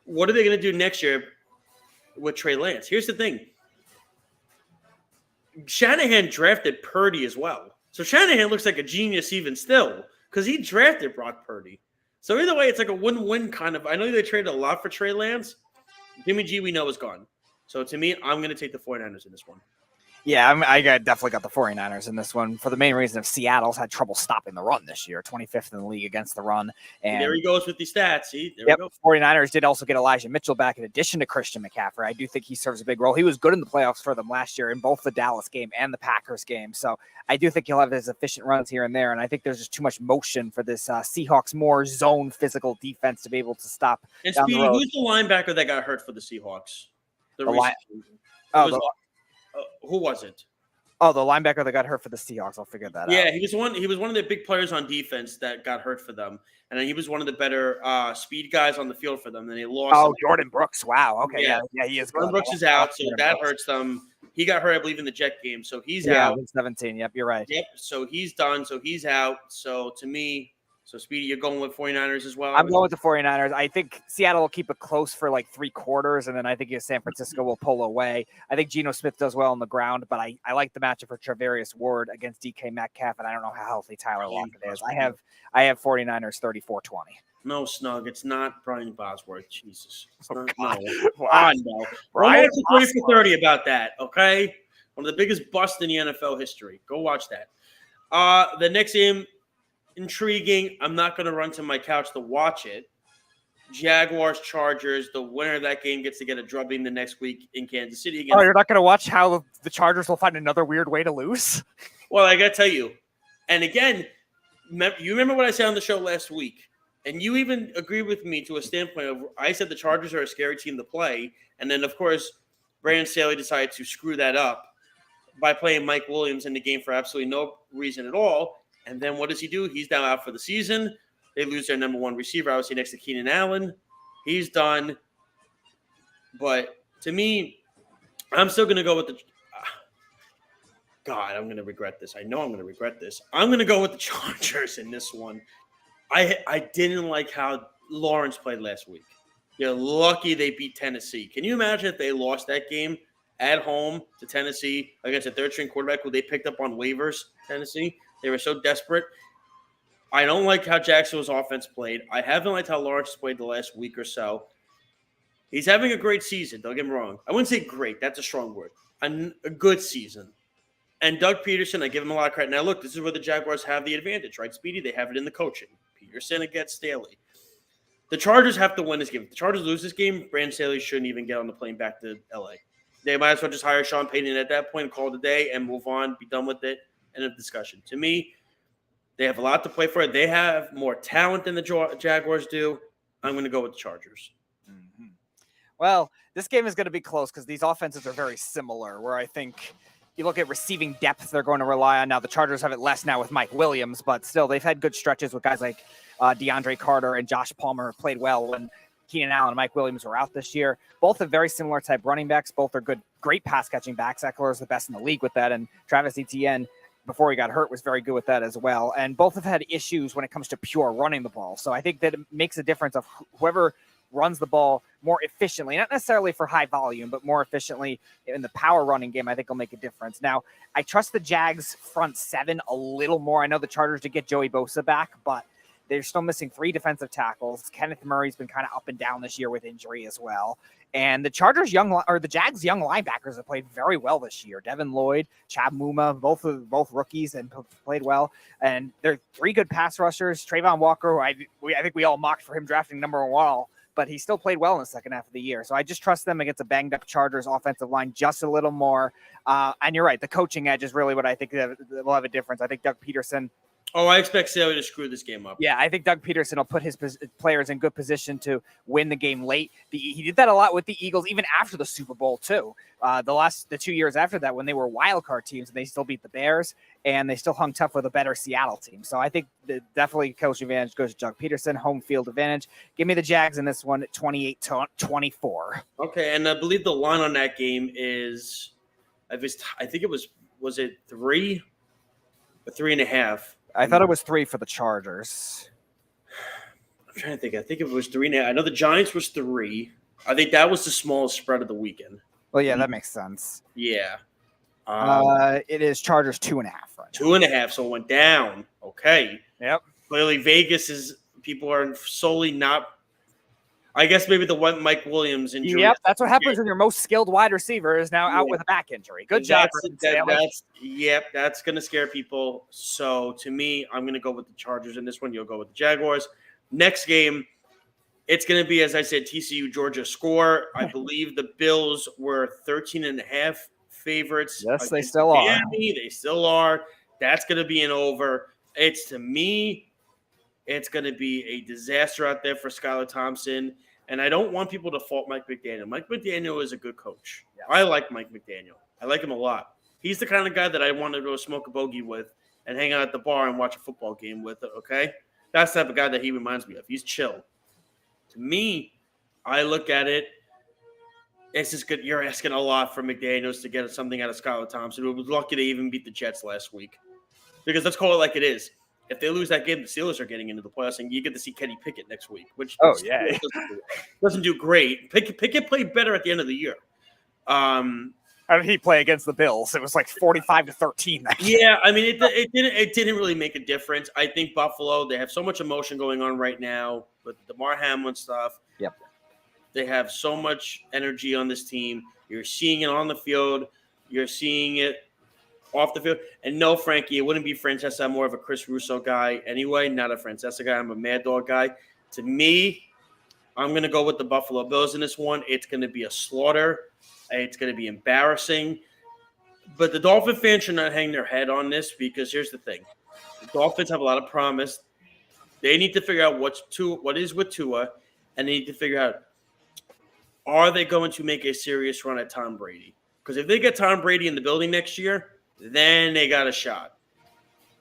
What are they going to do next year with Trey Lance? Here's the thing. Shanahan drafted Purdy as well. So Shanahan looks like a genius even still because he drafted Brock Purdy. So either way, it's like a win-win kind of. I know they traded a lot for Trey Lance. Jimmy G, we know, is gone. So to me, I'm going to take the 49ers in this one. Yeah, I definitely got the 49ers in this one for the main reason of Seattle's had trouble stopping the run this year, 25th in the league against the run. And there he goes with the stats. See, there we go. 49ers did also get Elijah Mitchell back in addition to Christian McCaffrey. I do think he serves a big role. He was good in the playoffs for them last year in both the Dallas game and the Packers game. So I do think he'll have his efficient runs here and there. And I think there's just too much motion for this Seahawks more zone physical defense to be able to stop. And Speedy, who's the linebacker that got hurt for the Seahawks? Who was it? Oh, the linebacker that got hurt for the Seahawks. I'll figure that out. Yeah, he was one of the big players on defense that got hurt for them, and then he was one of the better speed guys on the field for them. Then they lost. Oh, Jordan Brooks. Wow. Okay. Yeah, he is. Jordan Brooks is out, so that hurts them. He got hurt, I believe, in the Jet game, so he's out. 17. Yep, you're right. Yep. So he's done. So he's out. So to me. So, Speedy, you're going with 49ers as well? I'm going with the 49ers. I think Seattle will keep it close for like 3 quarters, and then I think San Francisco will pull away. I think Geno Smith does well on the ground, but I like the matchup for Travarius Ward against DK Metcalf, and I don't know how healthy Tyler Lockett is. I have 49ers 34-20. No, Snug. It's not Brian Bosworth. Jesus. It's not, no. Wow. No. Brian 30 for 30 about that, okay? One of the biggest busts in the NFL history. Go watch that. The next game, intriguing. I'm not going to run to my couch to watch it. Jaguars, Chargers. The winner of that game gets to get a drubbing the next week in Kansas City. Oh, you're not going to watch how the Chargers will find another weird way to lose? Well, I got to tell you. And again, you remember what I said on the show last week? and you even agree with me to a standpoint of I said the Chargers are a scary team to play, and then of course Brandon Staley decided to screw that up by playing Mike Williams in the game for absolutely no reason at all. And then what does he do? He's now out for the season. They lose their number one receiver, obviously next to Keenan Allen. He's done. But to me, I'm still going to go with the God, I'm going to regret this. I know I'm going to regret this. I'm going to go with the Chargers in this one. I didn't like how Lawrence played last week. You're lucky they beat Tennessee. Can you imagine if they lost that game at home to Tennessee against a third-string quarterback who they picked up on waivers, Tennessee? They were so desperate. I don't like how Jacksonville's offense played. I haven't liked how Lawrence played the last week or so. He's having a great season, don't get me wrong. I wouldn't say great. That's a strong word. A good season. And Doug Peterson, I give him a lot of credit. Now, look, this is where the Jaguars have the advantage, right, Speedy? They have it in the coaching. Peterson against Staley. The Chargers have to win this game. If the Chargers lose this game, Brandon Staley shouldn't even get on the plane back to L.A. They might as well just hire Sean Payton at that point, call it a day, and move on, be done with it, end of discussion. To me, they have a lot to play for. They have more talent than the Jaguars do. I'm going to go with the Chargers. Mm-hmm. Well, this game is going to be close because these offenses are very similar, where I think you look at receiving depth they're going to rely on. Now, the Chargers have it less now with Mike Williams, but still, they've had good stretches with guys like DeAndre Carter and Josh Palmer have played well when Keenan Allen and Mike Williams were out this year. Both have very similar type running backs. Both are great pass-catching backs. Eckler is the best in the league with that, and Travis Etienne, before he got hurt, was very good with that as well. And both have had issues when it comes to pure running the ball. So I think that it makes a difference of whoever runs the ball more efficiently, not necessarily for high volume, but more efficiently in the power running game, I think will make a difference. Now, I trust the Jags front seven a little more. I know the Chargers did get Joey Bosa back, but they're still missing 3 defensive tackles. Kenneth Murray's been kind of up and down this year with injury as well. And the Jags young linebackers have played very well this year. Devin Lloyd, Chad Muma, both rookies and played well. And they're 3 good pass rushers. Trayvon Walker, I think we all mocked for him drafting number 1, but he still played well in the second half of the year. So I just trust them against a banged-up Chargers offensive line just a little more. And you're right, the coaching edge is really what I think will have a difference. I think Doug Peterson. Oh, I expect Staley to screw this game up. Yeah, I think Doug Peterson will put his players in good position to win the game late. He did that a lot with the Eagles, even after the Super Bowl, too. The 2 years after that, when they were wild card teams, and they still beat the Bears, and they still hung tough with a better Seattle team. So I think definitely coaching advantage goes to Doug Peterson, home field advantage. Give me the Jags in this one at 28-24. Okay, and I believe the line on that game is, I think it was it 3 or 3.5? I thought it was 3 for the Chargers. I'm trying to think. I think it was 3.5. I know the Giants was 3. I think that was the smallest spread of the weekend. Well, yeah, that makes sense. Yeah. It is Chargers 2.5 right now. 2.5, so it went down. Okay. Yep. Clearly, people are solely not. I guess maybe the one Mike Williams injury. Yep, that's what happens when your most skilled wide receiver is now out with a back injury. Good job. That's going to scare people. So, to me, I'm going to go with the Chargers in this one. You'll go with the Jaguars. Next game, it's going to be, as I said, TCU Georgia score. I believe the Bills were 13.5 favorites. Yes, they still are. Miami. They still are. That's going to be an over. To me, it's going to be a disaster out there for Skylar Thompson. And I don't want people to fault Mike McDaniel. Mike McDaniel is a good coach. Yes. I like Mike McDaniel. I like him a lot. He's the kind of guy that I want to go smoke a bogey with and hang out at the bar and watch a football game with, okay? That's the type of guy that he reminds me of. He's chill. To me, I look at it, it's just good. You're asking a lot from McDaniels to get something out of Skylar Thompson, who was lucky to even beat the Jets last week. Because let's call it like it is. If they lose that game, the Steelers are getting into the playoffs, and you get to see Kenny Pickett next week, which doesn't do great. Pickett played better at the end of the year. How did he play against the Bills? It was like 45-13. Yeah, I mean, it didn't really make a difference. I think Buffalo, they have so much emotion going on right now with the Damar Hamlin stuff. Yep. They have so much energy on this team. You're seeing it on the field. You're seeing it off the field. And no, Frankie, it wouldn't be Francesa. I'm more of a Chris Russo guy anyway, not a Francesa guy. I'm a Mad Dog guy. To me, I'm going to go with the Buffalo Bills in this one. It's going to be a slaughter. It's going to be embarrassing. But the Dolphin fans should not hang their head on this because here's the thing. The Dolphins have a lot of promise. They need to figure out what is with Tua, and they need to figure out, are they going to make a serious run at Tom Brady? Because if they get Tom Brady in the building next year, then they got a shot.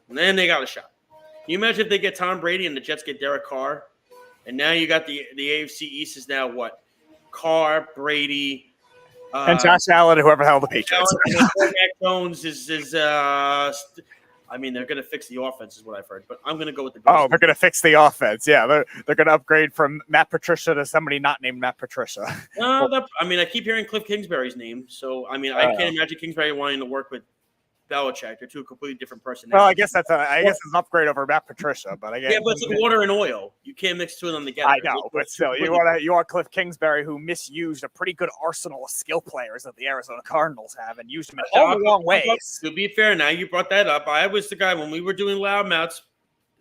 Can you imagine if they get Tom Brady and the Jets get Derek Carr? And now you got the AFC East is now what? Carr, Brady, and Josh Allen, whoever the hell the Patriots. Mac Jones is I mean, they're going to fix the offense, is what I've heard. But I'm going to go with the Bills. Oh, they're going to fix the offense. Yeah, they're going to upgrade from Matt Patricia to somebody not named Matt Patricia. I keep hearing Cliff Kingsbury's name. So, I mean, I can't imagine Kingsbury wanting to work with Belichick. They're two completely different personalities. Well, I guess it's an upgrade over Matt Patricia, but again, but it's like water and oil. You can't mix two of them together. I know, but still, you want Cliff Kingsbury, who misused a pretty good arsenal of skill players that the Arizona Cardinals have, and used them in all the wrong ways. To be fair, now you brought that up. I was the guy when we were doing loudmouths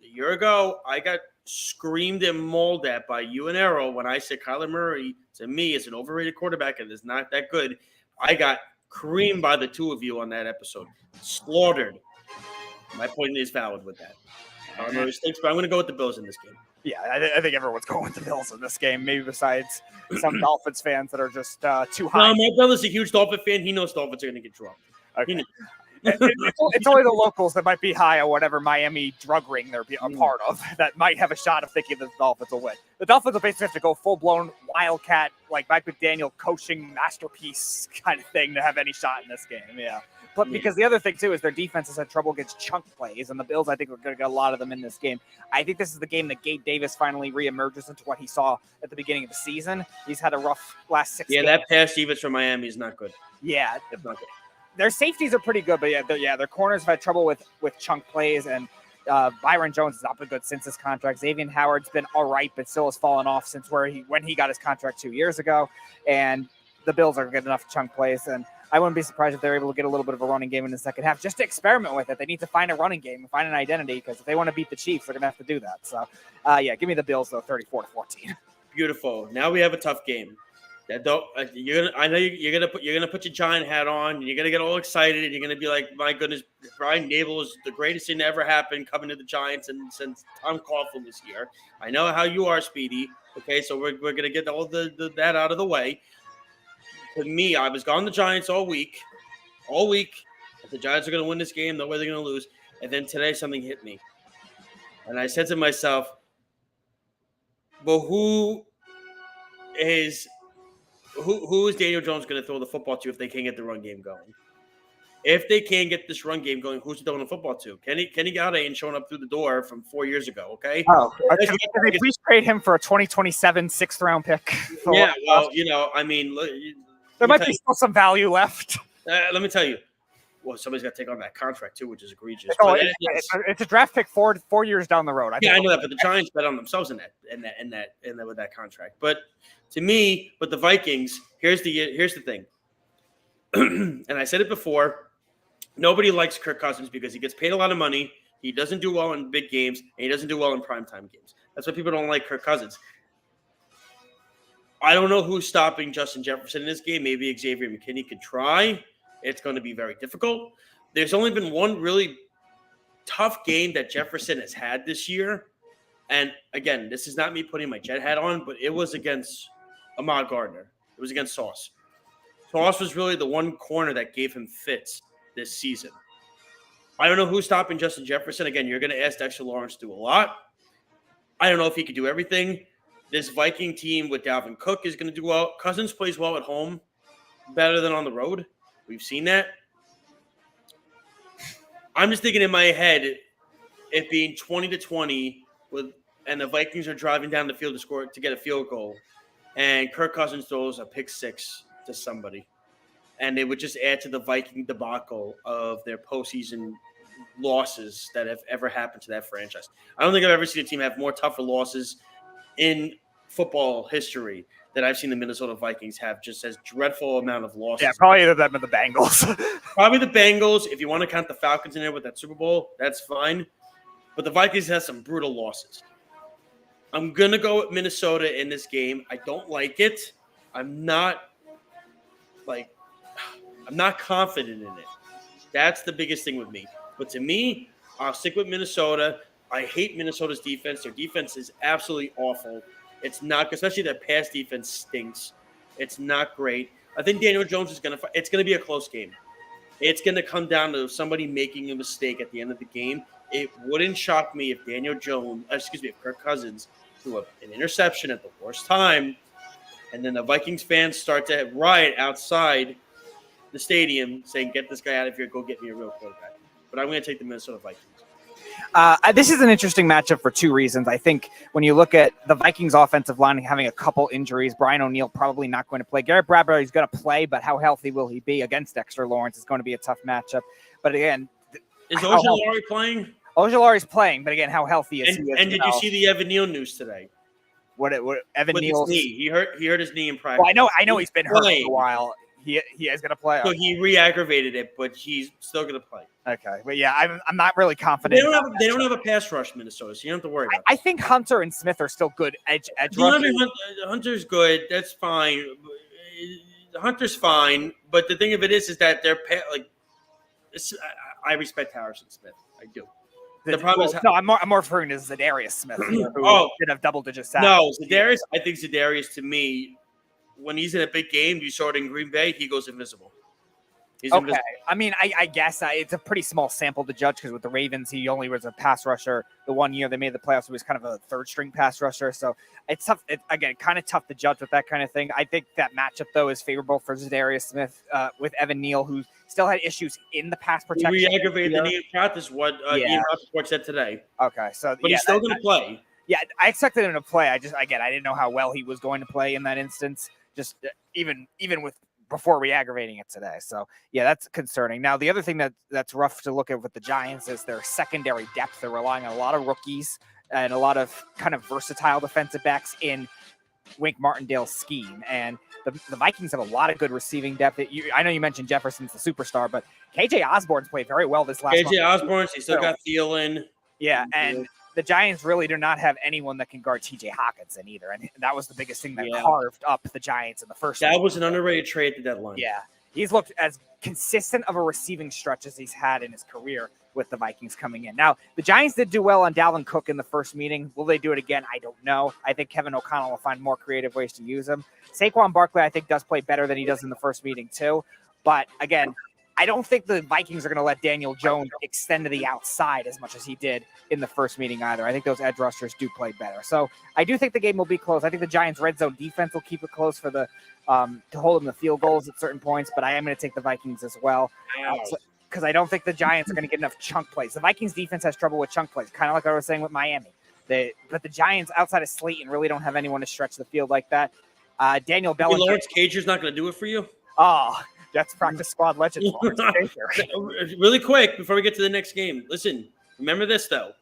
a year ago. I got screamed and mauled at by you and Arrow when I said Kyler Murray to me is an overrated quarterback and is not that good. I got creamed by the two of you on that episode. Slaughtered. My point is valid with that. But I'm going to go with the Bills in this game. Yeah, I think everyone's going with the Bills in this game, maybe besides some Dolphins fans that are just too high. No, my brother's a huge Dolphin fan. He knows Dolphins are going to get dropped. Okay. It's only the locals that might be high on whatever Miami drug ring they're a part of that might have a shot of thinking the Dolphins will win. The Dolphins will basically have to go full-blown Wildcat, like Mike McDaniel coaching masterpiece kind of thing to have any shot in this game, yeah. But because the other thing, too, is their defense has had trouble against chunk plays, and the Bills, I think, are going to get a lot of them in this game. I think this is the game that Gabe Davis finally reemerges into what he saw at the beginning of the season. He's had a rough last 6 games. Yeah, that pass defense from Miami is not good. Yeah. It's not good. Their safeties are pretty good, but their corners have had trouble with chunk plays, and Byron Jones has not been good since his contract. Xavier Howard's been all right, but still has fallen off since when he got his contract 2 years ago. And the Bills are good enough chunk plays, and I wouldn't be surprised if they're able to get a little bit of a running game in the second half, just to experiment with it. They need to find a running game and find an identity, because if they want to beat the Chiefs, they're going to have to do that. So, give me the Bills though, 34-14. Beautiful. Now we have a tough game. I know you're gonna put your Giant hat on, and you're gonna get all excited, and you're gonna be like, "My goodness, Brian Dable is the greatest thing to ever happen coming to the Giants, and since Tom Coughlin was here." I know how you are, Speedy. Okay, so we're gonna get all that out of the way. To me, I was gone the Giants all week. The Giants are gonna win this game. No way they're gonna lose. And then today something hit me, and I said to myself, "Well, who is Daniel Jones going to throw the football to if they can't get the run game going? If they can't get this run game going, who's throwing the football to? Kenny Galladay ain't showing up through the door from 4 years ago, okay? Oh, can they please trade him for a 2027 6th-round pick? Yeah, well, I mean, there might be still some value left. Let me tell you. Well, somebody's got to take on that contract, too, which is egregious. It's a draft pick 4 years down the road. I know that, but the Giants bet on themselves in that with that contract. But to me, the Vikings, here's the thing. And I said it before, nobody likes Kirk Cousins because he gets paid a lot of money. He doesn't do well in big games, and he doesn't do well in primetime games. That's why people don't like Kirk Cousins. I don't know who's stopping Justin Jefferson in this game. Maybe Xavier McKinney could try. It's going to be very difficult. There's only been one really tough game that Jefferson has had this year. And again, this is not me putting my Jet hat on, but it was against Ahmad Gardner. It was against Sauce. Sauce was really the one corner that gave him fits this season. I don't know who's stopping Justin Jefferson. Again, you're going to ask Dexter Lawrence to do a lot. I don't know if he could do everything. This Viking team with Dalvin Cook is going to do well. Cousins plays well at home, better than on the road. We've seen that. I'm just thinking in my head, it being 20-20 and the Vikings are driving down the field to get a field goal, and Kirk Cousins throws a pick six to somebody, and they would just add to the Viking debacle of their postseason losses that have ever happened to that franchise. I don't think I've ever seen a team have more tougher losses in football history that I've seen the Minnesota Vikings have, just as dreadful amount of losses. Yeah, probably either them or the Bengals. Probably the Bengals. If you want to count the Falcons in there with that Super Bowl, that's fine. But the Vikings have some brutal losses. I'm going to go with Minnesota in this game. I don't like it. I'm not confident in it. That's the biggest thing with me. But to me, I'll stick with Minnesota. I hate Minnesota's defense. Their defense is absolutely awful. It's not, especially their pass defense stinks. It's not great. I think Daniel Jones is going to. It's going to be a close game. It's going to come down to somebody making a mistake at the end of the game. It wouldn't shock me if if Kirk Cousins threw an interception at the worst time, and then the Vikings fans start to riot outside the stadium saying, "Get this guy out of here. Go get me a real quarterback." But I'm going to take the Minnesota Vikings. This is an interesting matchup for two reasons. I think when you look at the Vikings offensive line having a couple injuries, Brian O'Neill probably not going to play. Garrett Bradbury is going to play, but how healthy will he be against Dexter Lawrence is going to be a tough matchup. But again, is Ojulari playing? Ojulari's playing, but again, how healthy is he? And did you see the Evan Neal news today? What Evan Neal's knee? He hurt his knee in practice. Well, I know he's been hurt for a while. He is going to play. So he re-aggravated it, but he's still going to play. Okay, but yeah, I'm not really confident. They don't have a pass rush, Minnesota, so you don't have to worry about it. I think Hunter and Smith are still good edge rushers. Hunter's good. That's fine. Hunter's fine, but the thing of it is that they're I respect Harrison Smith. I do. The problem is I'm more referring to Zadarius Smith, who should have double-digit sacks. No, Zadarius. I think Zadarius, to me, when he's in a big game, you saw it in Green Bay, he goes invisible. He's invisible. I mean, I guess it's a pretty small sample to judge because with the Ravens, he only was a pass rusher. The 1 year they made the playoffs, he was kind of a third-string pass rusher. So it's tough. Kind of tough to judge with that kind of thing. I think that matchup, though, is favorable for Zadarius Smith with Evan Neal, who still had issues in the pass protection. He re-aggravated the knee in practice, what Ian Rappaport said today. Okay, so but he's still going to play. Yeah, I expected him to play. I didn't know how well he was going to play in that instance. Just even with before re-aggravating it today. So yeah, that's concerning. Now the other thing that's rough to look at with the Giants is their secondary depth. They're relying on a lot of rookies and a lot of kind of versatile defensive backs in Wink Martindale's scheme. And the Vikings have a lot of good receiving depth. I know you mentioned Jefferson's the superstar, but KJ Osborne's played very well this last KJ Osborne, he still got Thielen. Yeah, and the Giants really do not have anyone that can guard TJ Hawkinson either. And that was the biggest thing that carved up the Giants in the first That was an underrated trade at the deadline. Yeah. He's looked as consistent of a receiving stretch as he's had in his career with the Vikings coming in. Now, the Giants did do well on Dalvin Cook in the first meeting. Will they do it again? I don't know. I think Kevin O'Connell will find more creative ways to use him. Saquon Barkley, I think, does play better than he does in the first meeting, too. But, again, I don't think the Vikings are going to let Daniel Jones extend to the outside as much as he did in the first meeting either. I think those edge rushers do play better. So I do think the game will be close. I think the Giants' red zone defense will keep it close for the to hold them to field goals at certain points, but I am going to take the Vikings as well because I don't think the Giants are going to get enough chunk plays. The Vikings' defense has trouble with chunk plays, kind of like I was saying with Miami. But the Giants, outside of Slayton, really don't have anyone to stretch the field like that. Daniel Bellinger. Lawrence Cager's not going to do it for you? Oh, that's practice squad legend. Really quick, before we get to the next game, listen, remember this, though.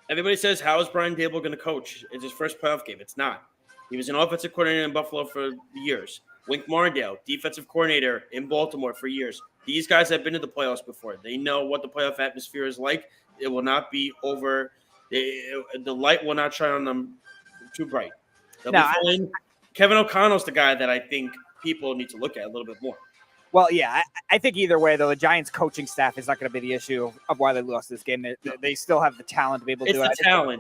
Everybody says, how is Brian Dable going to coach? It's his first playoff game. It's not. He was an offensive coordinator in Buffalo for years. Wink Martindale, defensive coordinator in Baltimore for years. These guys have been to the playoffs before. They know what the playoff atmosphere is like. It will not be over. The light will not shine on them too bright. Kevin O'Connell's the guy that I think people need to look at a little bit more. Well, yeah, I think either way, though, the Giants' coaching staff is not going to be the issue of why they lost this game. They still have the talent to be able to do it.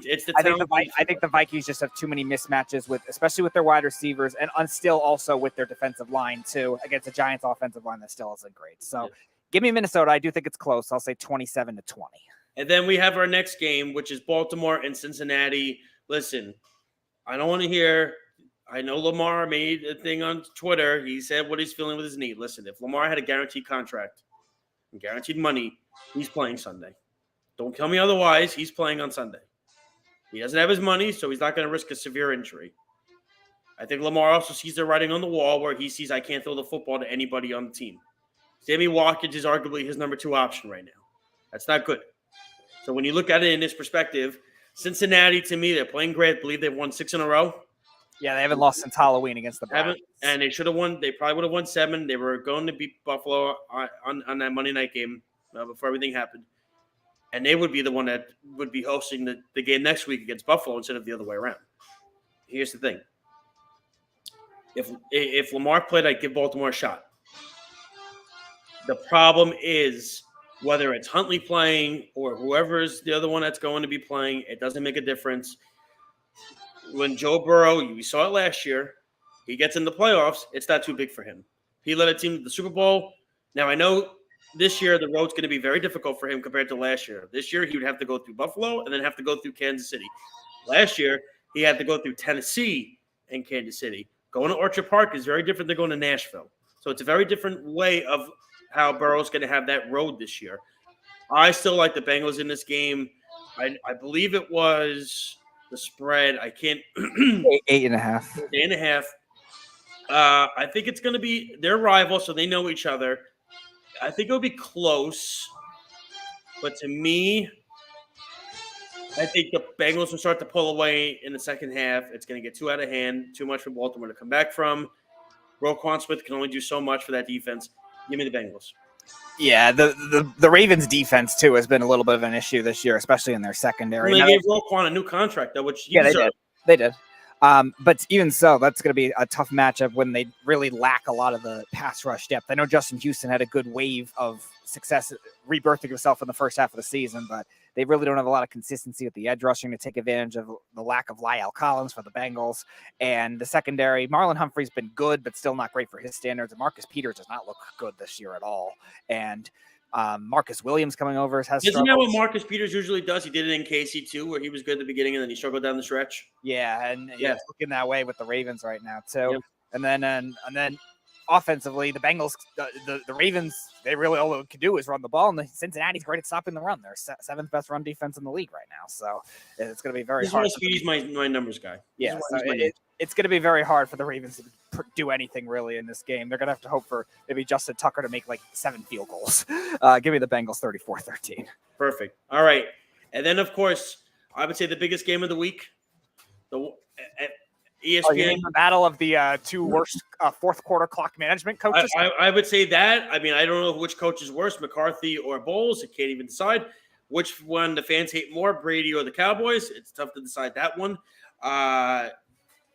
It's the talent. I think the Vikings just have too many mismatches especially with their wide receivers and still also with their defensive line, too, against the Giants' offensive line that still isn't great. So give me Minnesota. I do think it's close. I'll say 27-20. And then we have our next game, which is Baltimore and Cincinnati. Listen, I don't want to hear – I know Lamar made a thing on Twitter. He said what he's feeling with his knee. Listen, if Lamar had a guaranteed contract and guaranteed money, he's playing Sunday. Don't tell me otherwise. He's playing on Sunday. He doesn't have his money, so he's not going to risk a severe injury. I think Lamar also sees the writing on the wall where he sees I can't throw the football to anybody on the team. Sammy Watkins is arguably his number 2 option right now. That's not good. So when you look at it in this perspective, Cincinnati, to me, they're playing great. I believe they've won 6 in a row. Yeah, they haven't lost since Halloween against the Browns. And they should have won. They probably would have won 7. They were going to beat Buffalo on that Monday night game before everything happened. And they would be the one that would be hosting the game next week against Buffalo instead of the other way around. Here's the thing. If Lamar played, I'd give Baltimore a shot. The problem is whether it's Huntley playing or whoever's the other one that's going to be playing, it doesn't make a difference. When Joe Burrow, we saw it last year, he gets in the playoffs, it's not too big for him. He led a team to the Super Bowl. Now, I know this year the road's going to be very difficult for him compared to last year. This year, he would have to go through Buffalo and then have to go through Kansas City. Last year, he had to go through Tennessee and Kansas City. Going to Orchard Park is very different than going to Nashville. So it's a very different way of how Burrow's going to have that road this year. I still like the Bengals in this game. I believe it was the spread. I can't 8.5. 8.5. I think it's going to be their rival, so they know each other. I think it'll be close. But to me, I think the Bengals will start to pull away in the second half. It's going to get too out of hand, too much for Baltimore to come back from. Roquan Smith can only do so much for that defense. Give me the Bengals. Yeah, the Ravens defense too has been a little bit of an issue this year, especially in their secondary. And they gave Roquan a new contract, though, which they did. But even so, that's going to be a tough matchup when they really lack a lot of the pass rush depth. I know Justin Houston had a good wave of success rebirthing himself in the first half of the season, but they really don't have a lot of consistency with the edge rushing to take advantage of the lack of Lyle Collins for the Bengals. And the secondary, Marlon Humphrey's been good, but still not great for his standards. And Marcus Peters does not look good this year at all. And Marcus Williams coming over has Isn't that what Marcus Peters usually does? He did it in KC too, where he was good at the beginning and then he struggled down the stretch. Yeah, and it's looking that way with the Ravens right now too. Yep. And then offensively, the Bengals, the Ravens, they really all they can do is run the ball, and Cincinnati's great at stopping the run. They're seventh best run defense in the league right now, so it's going to be very hard. Speedy's my numbers guy. Yeah, so it's going to be very hard for the Ravens to do anything really in this game. They're going to have to hope for maybe Justin Tucker to make like 7 field goals. Give me the Bengals 34-13. Perfect. All right, and then of course I would say the biggest game of the week, the ESPN the battle of the two worst fourth quarter clock management coaches. I would say that. I mean, I don't know which coach is worse, McCarthy or Bowles. I can't even decide which one the fans hate more, Brady or the Cowboys. It's tough to decide that one.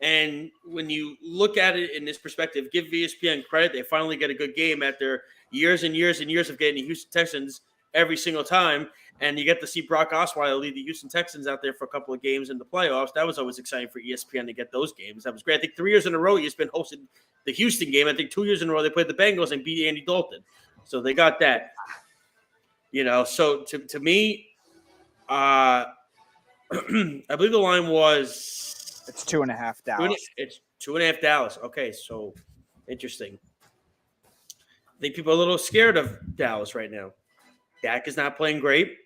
And when you look at it in this perspective, give ESPN credit. They finally get a good game after years and years and years of getting the Houston Texans every single time. And you get to see Brock Osweiler lead the Houston Texans out there for a couple of games in the playoffs. That was always exciting for ESPN to get those games. That was great. I think 3 years in a row, ESPN hosted the Houston game. I think 2 years in a row, they played the Bengals and beat Andy Dalton. So they got that. So to me, I believe the line was... It's 2.5 Dallas. It's 2.5 Dallas. Okay, so interesting. I think people are a little scared of Dallas right now. Dak is not playing great.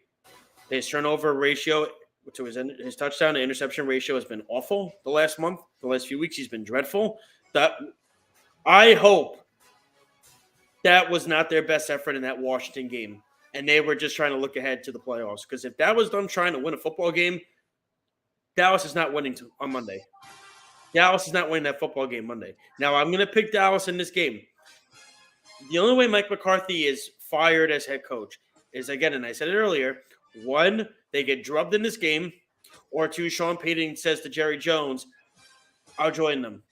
His turnover ratio to his touchdown to interception ratio has been awful the last month. The last few weeks, he's been dreadful. I hope that was not their best effort in that Washington game, and they were just trying to look ahead to the playoffs. Because if that was them trying to win a football game, Dallas is not winning on Monday. Dallas is not winning that football game Monday. Now, I'm going to pick Dallas in this game. The only way Mike McCarthy is fired as head coach is, again, and I said it earlier, 1, they get drubbed in this game, or 2, Sean Payton says to Jerry Jones, I'll join them.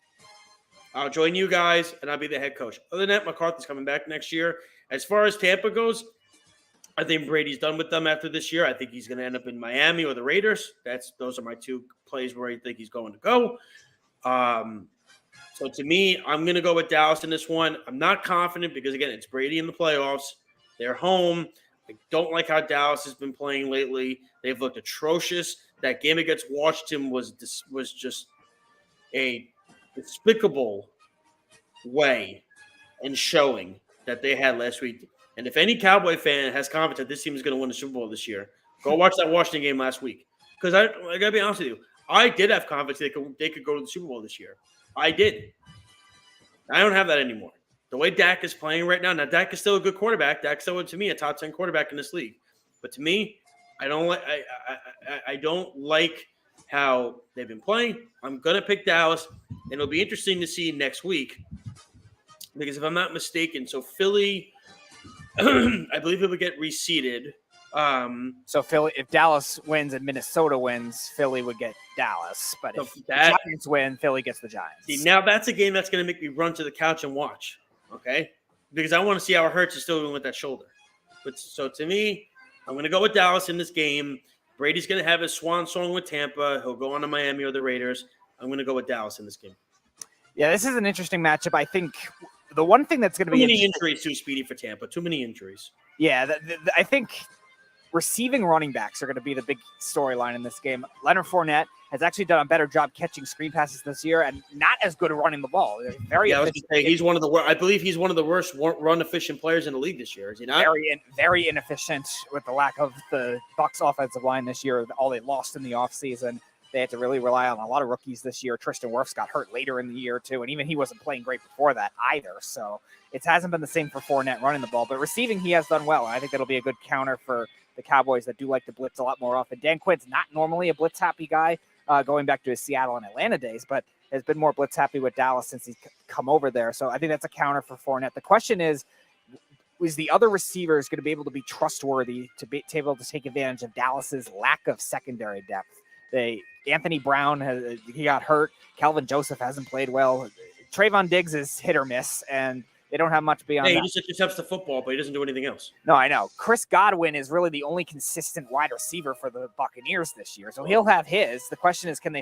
I'll join you guys, and I'll be the head coach. Other than that, McCarthy's coming back next year. As far as Tampa goes, I think Brady's done with them after this year. I think he's going to end up in Miami or the Raiders. Those are my 2 plays where I think he's going to go. So to me, I'm going to go with Dallas in this one. I'm not confident because, again, it's Brady in the playoffs. They're home. I don't like how Dallas has been playing lately. They've looked atrocious. That game against Washington was just a despicable way and showing that they had last week. And if any Cowboy fan has confidence that this team is going to win the Super Bowl this year, go watch that Washington game last week. Because I got to be honest with you, I did have confidence they could go to the Super Bowl this year. I did. I don't have that anymore. The way Dak is playing right now, Dak is still a good quarterback. Dak's still, to me, a top 10 quarterback in this league. But to me, I don't like how they've been playing. I'm gonna pick Dallas, and it'll be interesting to see next week because if I'm not mistaken, so Philly, I believe it would get reseeded. So Philly, if Dallas wins and Minnesota wins, Philly would get Dallas. But if the Giants win, Philly gets the Giants. See, now that's a game that's going to make me run to the couch and watch, okay? Because I want to see how Hurts is still doing with that shoulder. But so to me, I'm going to go with Dallas in this game. Brady's going to have his swan song with Tampa. He'll go on to Miami or the Raiders. I'm going to go with Dallas in this game. Yeah, this is an interesting matchup. I think the one thing that's going to be too many injuries too speedy for Tampa. Too many injuries. Yeah, I think receiving running backs are going to be the big storyline in this game. Leonard Fournette has actually done a better job catching screen passes this year and not as good at running the ball. Very efficient. He's one of the worst. I believe he's one of the worst run efficient players in the league this year. Is he not? Very inefficient with the lack of the Bucs offensive line this year. All they lost in the offseason. They had to really rely on a lot of rookies this year. Tristan Wirfs got hurt later in the year, too, and even he wasn't playing great before that either. So it hasn't been the same for Fournette running the ball. But receiving, he has done well. I think that'll be a good counter for the Cowboys that do like to blitz a lot more often. Dan Quinn's not normally a blitz-happy guy going back to his Seattle and Atlanta days, but has been more blitz-happy with Dallas since he's come over there. So I think that's a counter for Fournette. The question is the other receivers going to be able to be trustworthy to be able to take advantage of Dallas's lack of secondary depth? Anthony Brown, he got hurt. Calvin Joseph hasn't played well. Trayvon Diggs is hit or miss, and they don't have much beyond that. He just accepts the football, but he doesn't do anything else. No, I know. Chris Godwin is really the only consistent wide receiver for the Buccaneers this year, so he'll have his. The question is, can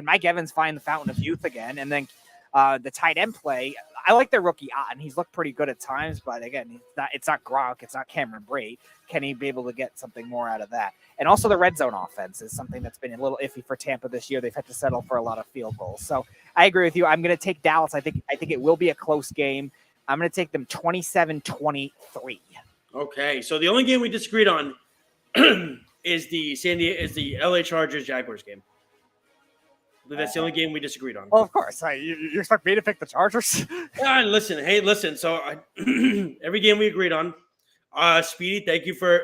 Mike Evans find the fountain of youth again? And then the tight end play, I like their rookie Otten. He's looked pretty good at times, but again, it's not Gronk, it's not Cameron Brate. Can he be able to get something more out of that? And also the red zone offense is something that's been a little iffy for Tampa this year. They've had to settle for a lot of field goals. So I agree with you. I'm going to take Dallas. I think it will be a close game. I'm going to take them 27-23. Okay, so the only game we disagreed on is the LA Chargers Jaguars game. That's the only game we disagreed on. Well, of course. You expect me to pick the Chargers? Listen. So every game we agreed on. Speedy, thank you for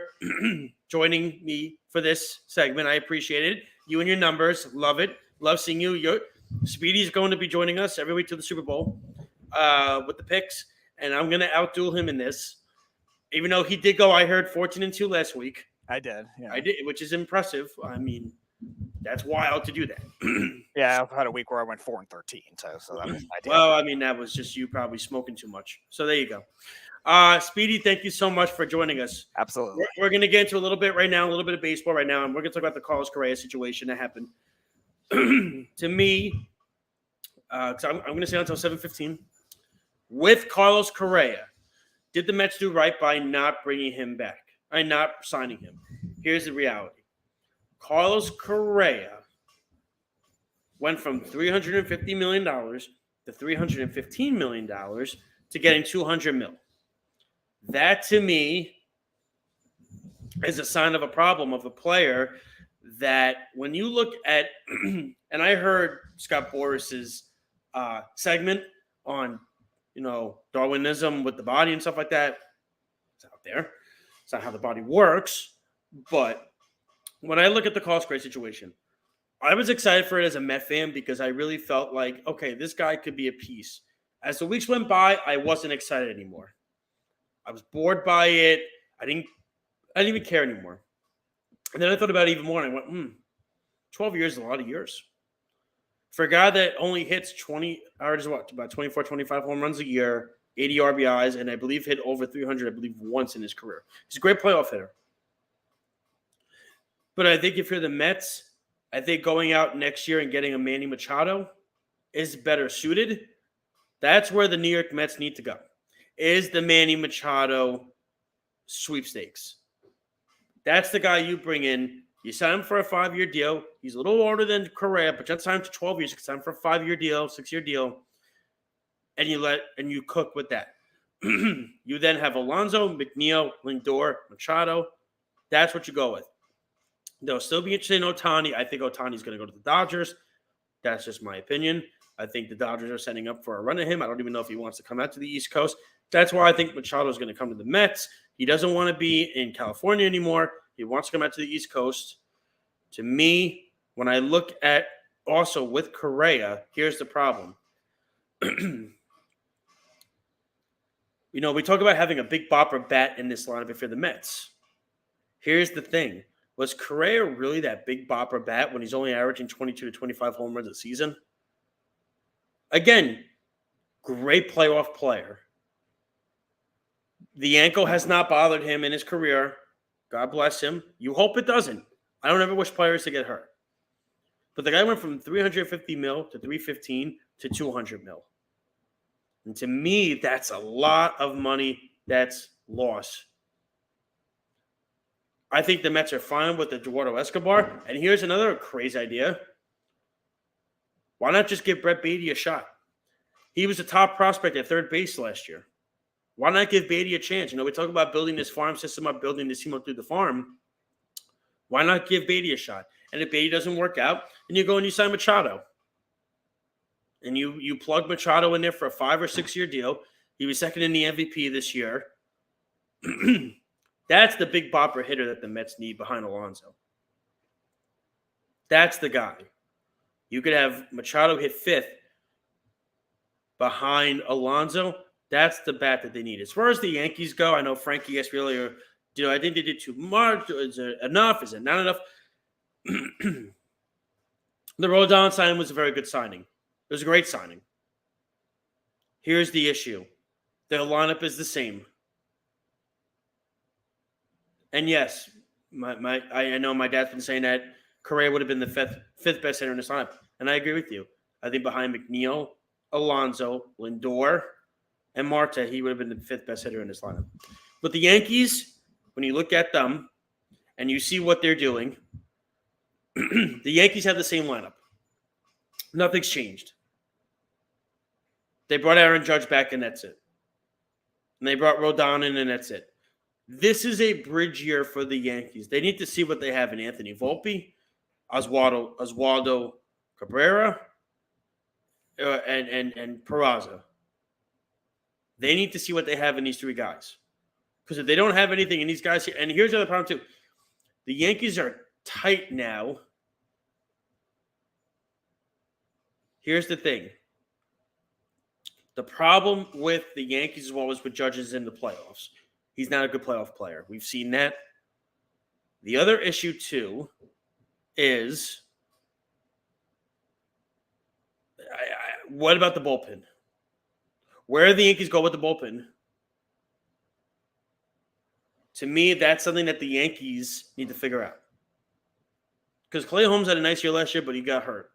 joining me for this segment. I appreciate it. You and your numbers, love it. Love seeing you. Speedy's going to be joining us every week to the Super Bowl with the picks, and I'm going to outduel him in this. Even though he did go, I heard 14-2 last week. I did. Yeah. I did, which is impressive. I mean, that's wild to do that. Yeah, I've had a week where I went 4-13, so that was ideal. Well, I mean, that was just you probably smoking too much. So there you go. Speedy, thank you so much for joining us. Absolutely. We're going to get into a little bit of baseball right now, and we're going to talk about the Carlos Correa situation that happened. To me, because I'm going to stay until 7:15. With Carlos Correa, did the Mets do right by not bringing him back? Not signing him? Here's the reality. Carlos Correa went from $350 million to $315 million to getting $200 million. That, to me, is a sign of a problem of a player that when you look at – and I heard Scott Boris's segment on, Darwinism with the body and stuff like that. It's out there. It's not how the body works. But when I look at the Carlos Correa situation, I was excited for it as a Met fan because I really felt like, okay, this guy could be a piece. As the weeks went by, I wasn't excited anymore. I was bored by it. I didn't even care anymore. And then I thought about it even more, and I went, 12 years is a lot of years. For a guy that only hits 20, averages about 24, 25 home runs a year, 80 RBIs, and I believe hit over 300, once in his career. He's a great playoff hitter. But I think if you're the Mets, I think going out next year and getting a Manny Machado is better suited. That's where the New York Mets need to go, is the Manny Machado sweepstakes. That's the guy you bring in. You sign him for a 5-year deal. He's a little older than Correa, but you sign him to 12 years. You can sign him for a 5-year deal, 6-year deal, and you cook with that. You then have Alonso, McNeil, Lindor, Machado. That's what you go with. They'll still be interested in Ohtani. I think Ohtani's going to go to the Dodgers. That's just my opinion. I think the Dodgers are setting up for a run at him. I don't even know if he wants to come out to the East Coast. That's why I think Machado is going to come to the Mets. He doesn't want to be in California anymore. He wants to come out to the East Coast. To me, when I look at also with Correa, here's the problem. We talk about having a big bopper bat in this lineup if you're the Mets. Here's the thing. Was Correa really that big bopper bat when he's only averaging 22 to 25 home runs a season? Again, great playoff player. The ankle has not bothered him in his career. God bless him. You hope it doesn't. I don't ever wish players to get hurt. But the guy went from 350 mil to 315 to 200 mil. And to me, that's a lot of money that's lost. I think the Mets are fine with Eduardo Escobar. And here's another crazy idea. Why not just give Brett Beatty a shot? He was a top prospect at third base last year. Why not give Beatty a chance? We talk about building this farm system up, building this team up through the farm. Why not give Beatty a shot? And if Beatty doesn't work out, then you go and you sign Machado. And you plug Machado in there for a 5 or 6 year deal. He was second in the MVP this year. That's the big bopper hitter that the Mets need behind Alonso. That's the guy. You could have Machado hit 5th behind Alonso. That's the bat that they need. As far as the Yankees go, I know Frankie asked me earlier, I think they did too much? Is it enough? Is it not enough? The Rodon signing was a very good signing. It was a great signing. Here's the issue. Their lineup is the same. And yes, I know my dad's been saying that Correa would have been the fifth best hitter in this lineup. And I agree with you. I think behind McNeil, Alonso, Lindor, and Marte, he would have been the 5th best hitter in this lineup. But the Yankees, when you look at them and you see what they're doing, the Yankees have the same lineup. Nothing's changed. They brought Aaron Judge back, and that's it. And they brought Rodon in, and that's it. This is a bridge year for the Yankees. They need to see what they have in Anthony Volpe, Oswaldo Cabrera, and Peraza. They need to see what they have in these 3 guys. Because if they don't have anything in these guys here, and here's the other problem too. The Yankees are tight now. Here's the thing. The problem with the Yankees as well as with Judge in the playoffs. He's not a good playoff player. We've seen that. The other issue too is what about the bullpen? Where do the Yankees go with the bullpen? To me, that's something that the Yankees need to figure out. Because Clay Holmes had a nice year last year, but he got hurt.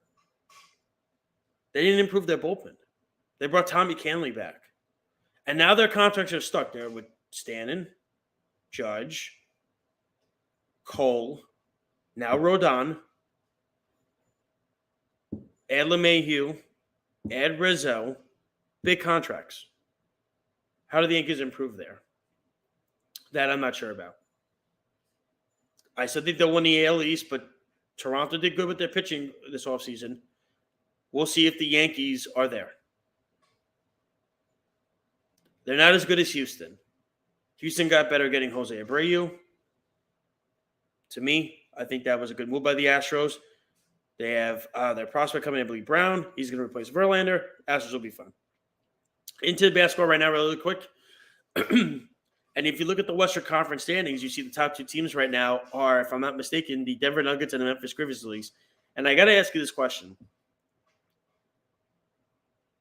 They didn't improve their bullpen. They brought Tommy Canley back. And now their contracts are stuck there with Stanton, Judge, Cole, now Rodon, add LeMahieu, add Rizzo. Big contracts. How do the Yankees improve there? That I'm not sure about. I still think they'll win the AL East, but Toronto did good with their pitching this offseason. We'll see if the Yankees are there. They're not as good as Houston. Houston got better getting Jose Abreu. To me, I think that was a good move by the Astros. They have their prospect coming in, I believe Brown. He's going to replace Verlander. Astros will be fun. Into the basketball right now really quick. And if you look at the Western Conference standings, you see the top 2 teams right now are, if I'm not mistaken, the Denver Nuggets and the Memphis Grizzlies. And I got to ask you this question.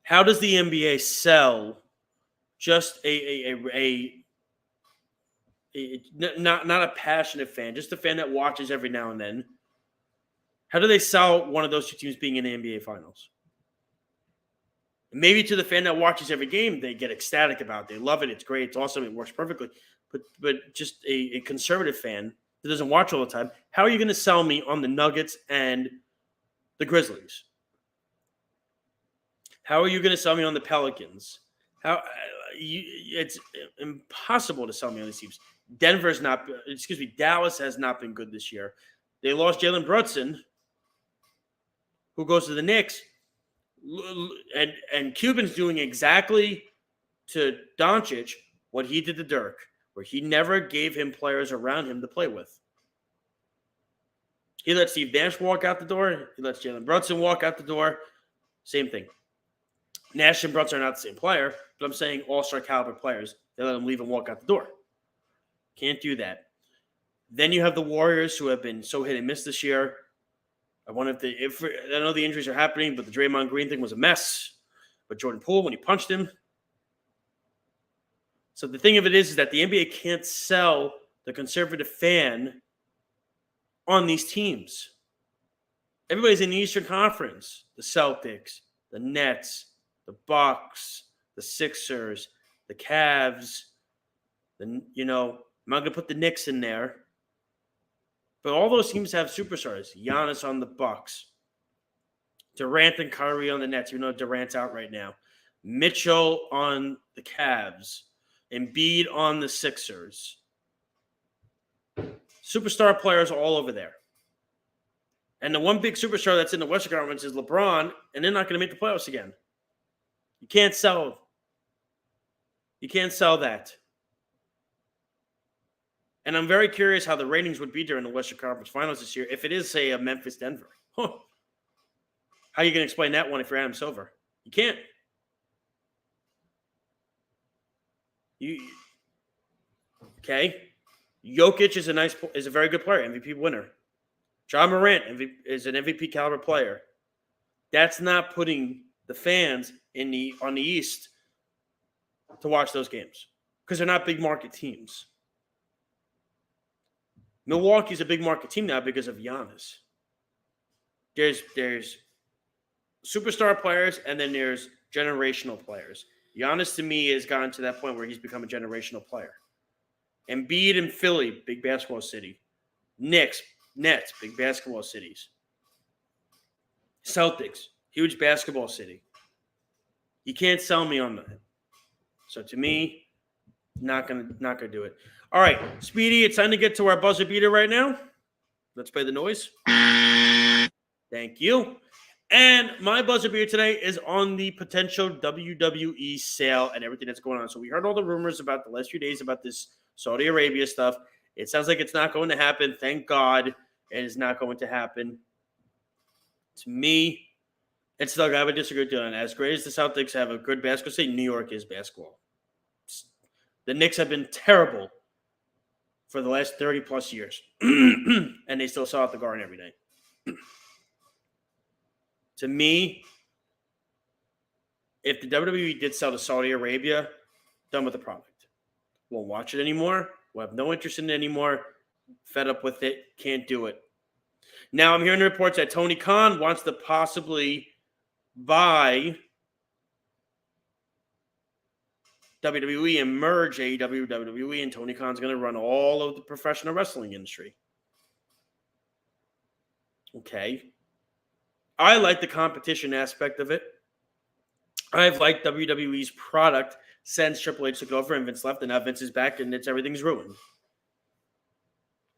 How does the NBA sell just not a passionate fan, just a fan that watches every now and then? How do they sell one of those 2 teams being in the NBA Finals? Maybe to the fan that watches every game, they get ecstatic about it. They love it. It's great. It's awesome. It works perfectly. But just a conservative fan that doesn't watch all the time, how are you going to sell me on the Nuggets and the Grizzlies? How are you going to sell me on the Pelicans? It's impossible to sell me on these teams. Dallas has not been good this year. They lost Jalen Brunson, who goes to the Knicks. And Cuban's doing exactly to Doncic what he did to Dirk, where he never gave him players around him to play with. He let Steve Nash walk out the door. He lets Jalen Brunson walk out the door. Same thing. Nash and Brunson are not the same player, but I'm saying all-star caliber players. They let him leave and walk out the door. Can't do that. Then you have the Warriors, who have been so hit and miss this year. I wonder if I know the injuries are happening, but the Draymond Green thing was a mess. But Jordan Poole, when he punched him. So the thing of it is that the NBA can't sell the conservative fan on these teams. Everybody's in the Eastern Conference. The Celtics, the Nets, the Bucks, the Sixers, the Cavs. I'm not going to put the Knicks in there. But all those teams have superstars. Giannis on the Bucks. Durant and Kyrie on the Nets. Durant's out right now. Mitchell on the Cavs. Embiid on the Sixers. Superstar players all over there. And the one big superstar that's in the Western Conference is LeBron, and they're not going to make the playoffs again. You can't sell that. And I'm very curious how the ratings would be during the Western Conference Finals this year if it is, say, a Memphis-Denver. How are you going to explain that one if you're Adam Silver? You can't. Okay? Jokic is a very good player, MVP winner. John Morant is an MVP caliber player. That's not putting the fans on the East to watch those games because they're not big market teams. Milwaukee's a big market team now because of Giannis. There's superstar players and then there's generational players. Giannis to me has gotten to that point where he's become a generational player. Embiid in Philly, big basketball city. Knicks, Nets, big basketball cities. Celtics, huge basketball city. You can't sell me on that. So to me, not gonna do it. All right, Speedy, it's time to get to our buzzer beater right now. Let's play the noise. Thank you. And my buzzer beater today is on the potential WWE sale and everything that's going on. So we heard all the rumors about the last few days about this Saudi Arabia stuff. It sounds like it's not going to happen. Thank God it is not going to happen. To me, it's still I would disagree with you. And as great as the Celtics have a good basketball city, New York is basketball. The Knicks have been terrible for the last 30-plus years. And they still sell out the Garden every day. To me, if the WWE did sell to Saudi Arabia, done with the product. Won't watch it anymore. We'll have no interest in it anymore. Fed up with it. Can't do it. Now, I'm hearing reports that Tony Khan wants to possibly buy WWE and merge AEW, WWE, and Tony Khan's going to run all of the professional wrestling industry. Okay. I like the competition aspect of it. I've liked WWE's product since Triple H took over and Vince left, and now Vince is back, and everything's ruined.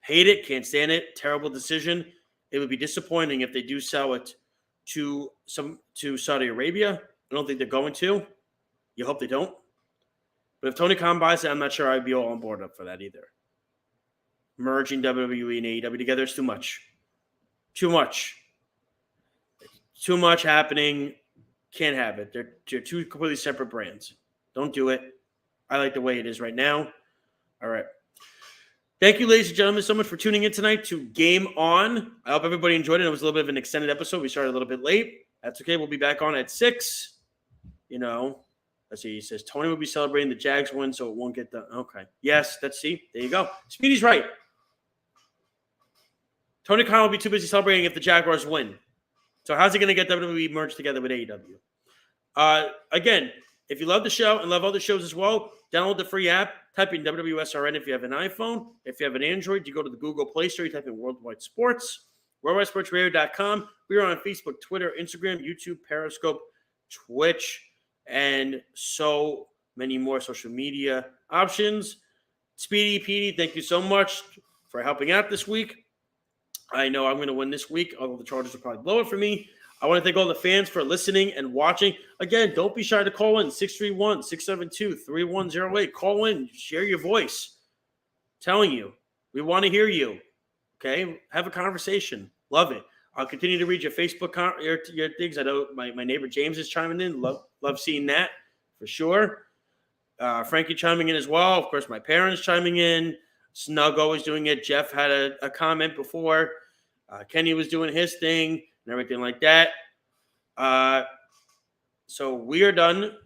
Hate it, can't stand it, terrible decision. It would be disappointing if they do sell it to Saudi Arabia. I don't think they're going to. You hope they don't. But if Tony Khan buys it, I'm not sure I'd be all on board up for that either. Merging WWE and AEW together is too much. Too much. Too much happening. Can't have it. They're two completely separate brands. Don't do it. I like the way it is right now. All right. Thank you, ladies and gentlemen, so much for tuning in tonight to Game On. I hope everybody enjoyed it. It was a little bit of an extended episode. We started a little bit late. That's okay. We'll be back on at 6. Let's see. He says Tony will be celebrating the Jags win, so it won't get done. Okay. Yes, let's see. There you go. Speedy's right. Tony Khan will be too busy celebrating if the Jaguars win. So how's he going to get WWE merged together with AEW? Again, if you love the show and love other shows as well, download the free app. Type in WWSRN if you have an iPhone. If you have an Android, you go to the Google Play Store. You type in Worldwide Sports. WorldwideSportsRadio.com. We are on Facebook, Twitter, Instagram, YouTube, Periscope, Twitch, and so many more social media options. Speedy, Petey, thank you so much for helping out this week. I know I'm going to win this week, although the Chargers will probably blow it for me. I want to thank all the fans for listening and watching. Again, don't be shy to call in, 631-672-3108. Call in, share your voice. I'm telling you, we want to hear you. Okay? Have a conversation. Love it. I'll continue to read your Facebook your things. I know my neighbor James is chiming in. Love seeing that for sure. Frankie chiming in as well. Of course, my parents chiming in. Snug always doing it. Jeff had a comment before. Kenny was doing his thing and everything like that. So we are done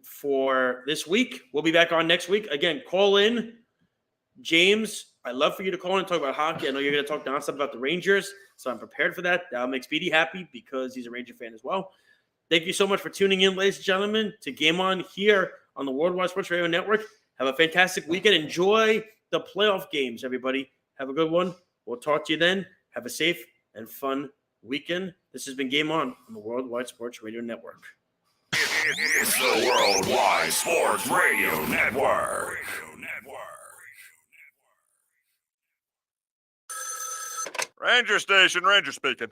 for this week. We'll be back on next week. Again, call in. James, I'd love for you to call in and talk about hockey. I know you're going to talk nonstop about the Rangers, so I'm prepared for that. That'll make Speedy happy because he's a Ranger fan as well. Thank you so much for tuning in, ladies and gentlemen, to Game On here on the Worldwide Sports Radio Network. Have a fantastic weekend. Enjoy the playoff games, everybody. Have a good one. We'll talk to you then. Have a safe and fun weekend. This has been Game On the Worldwide Sports Radio Network. It's the Worldwide Sports Radio Network. Ranger Station, Ranger speaking.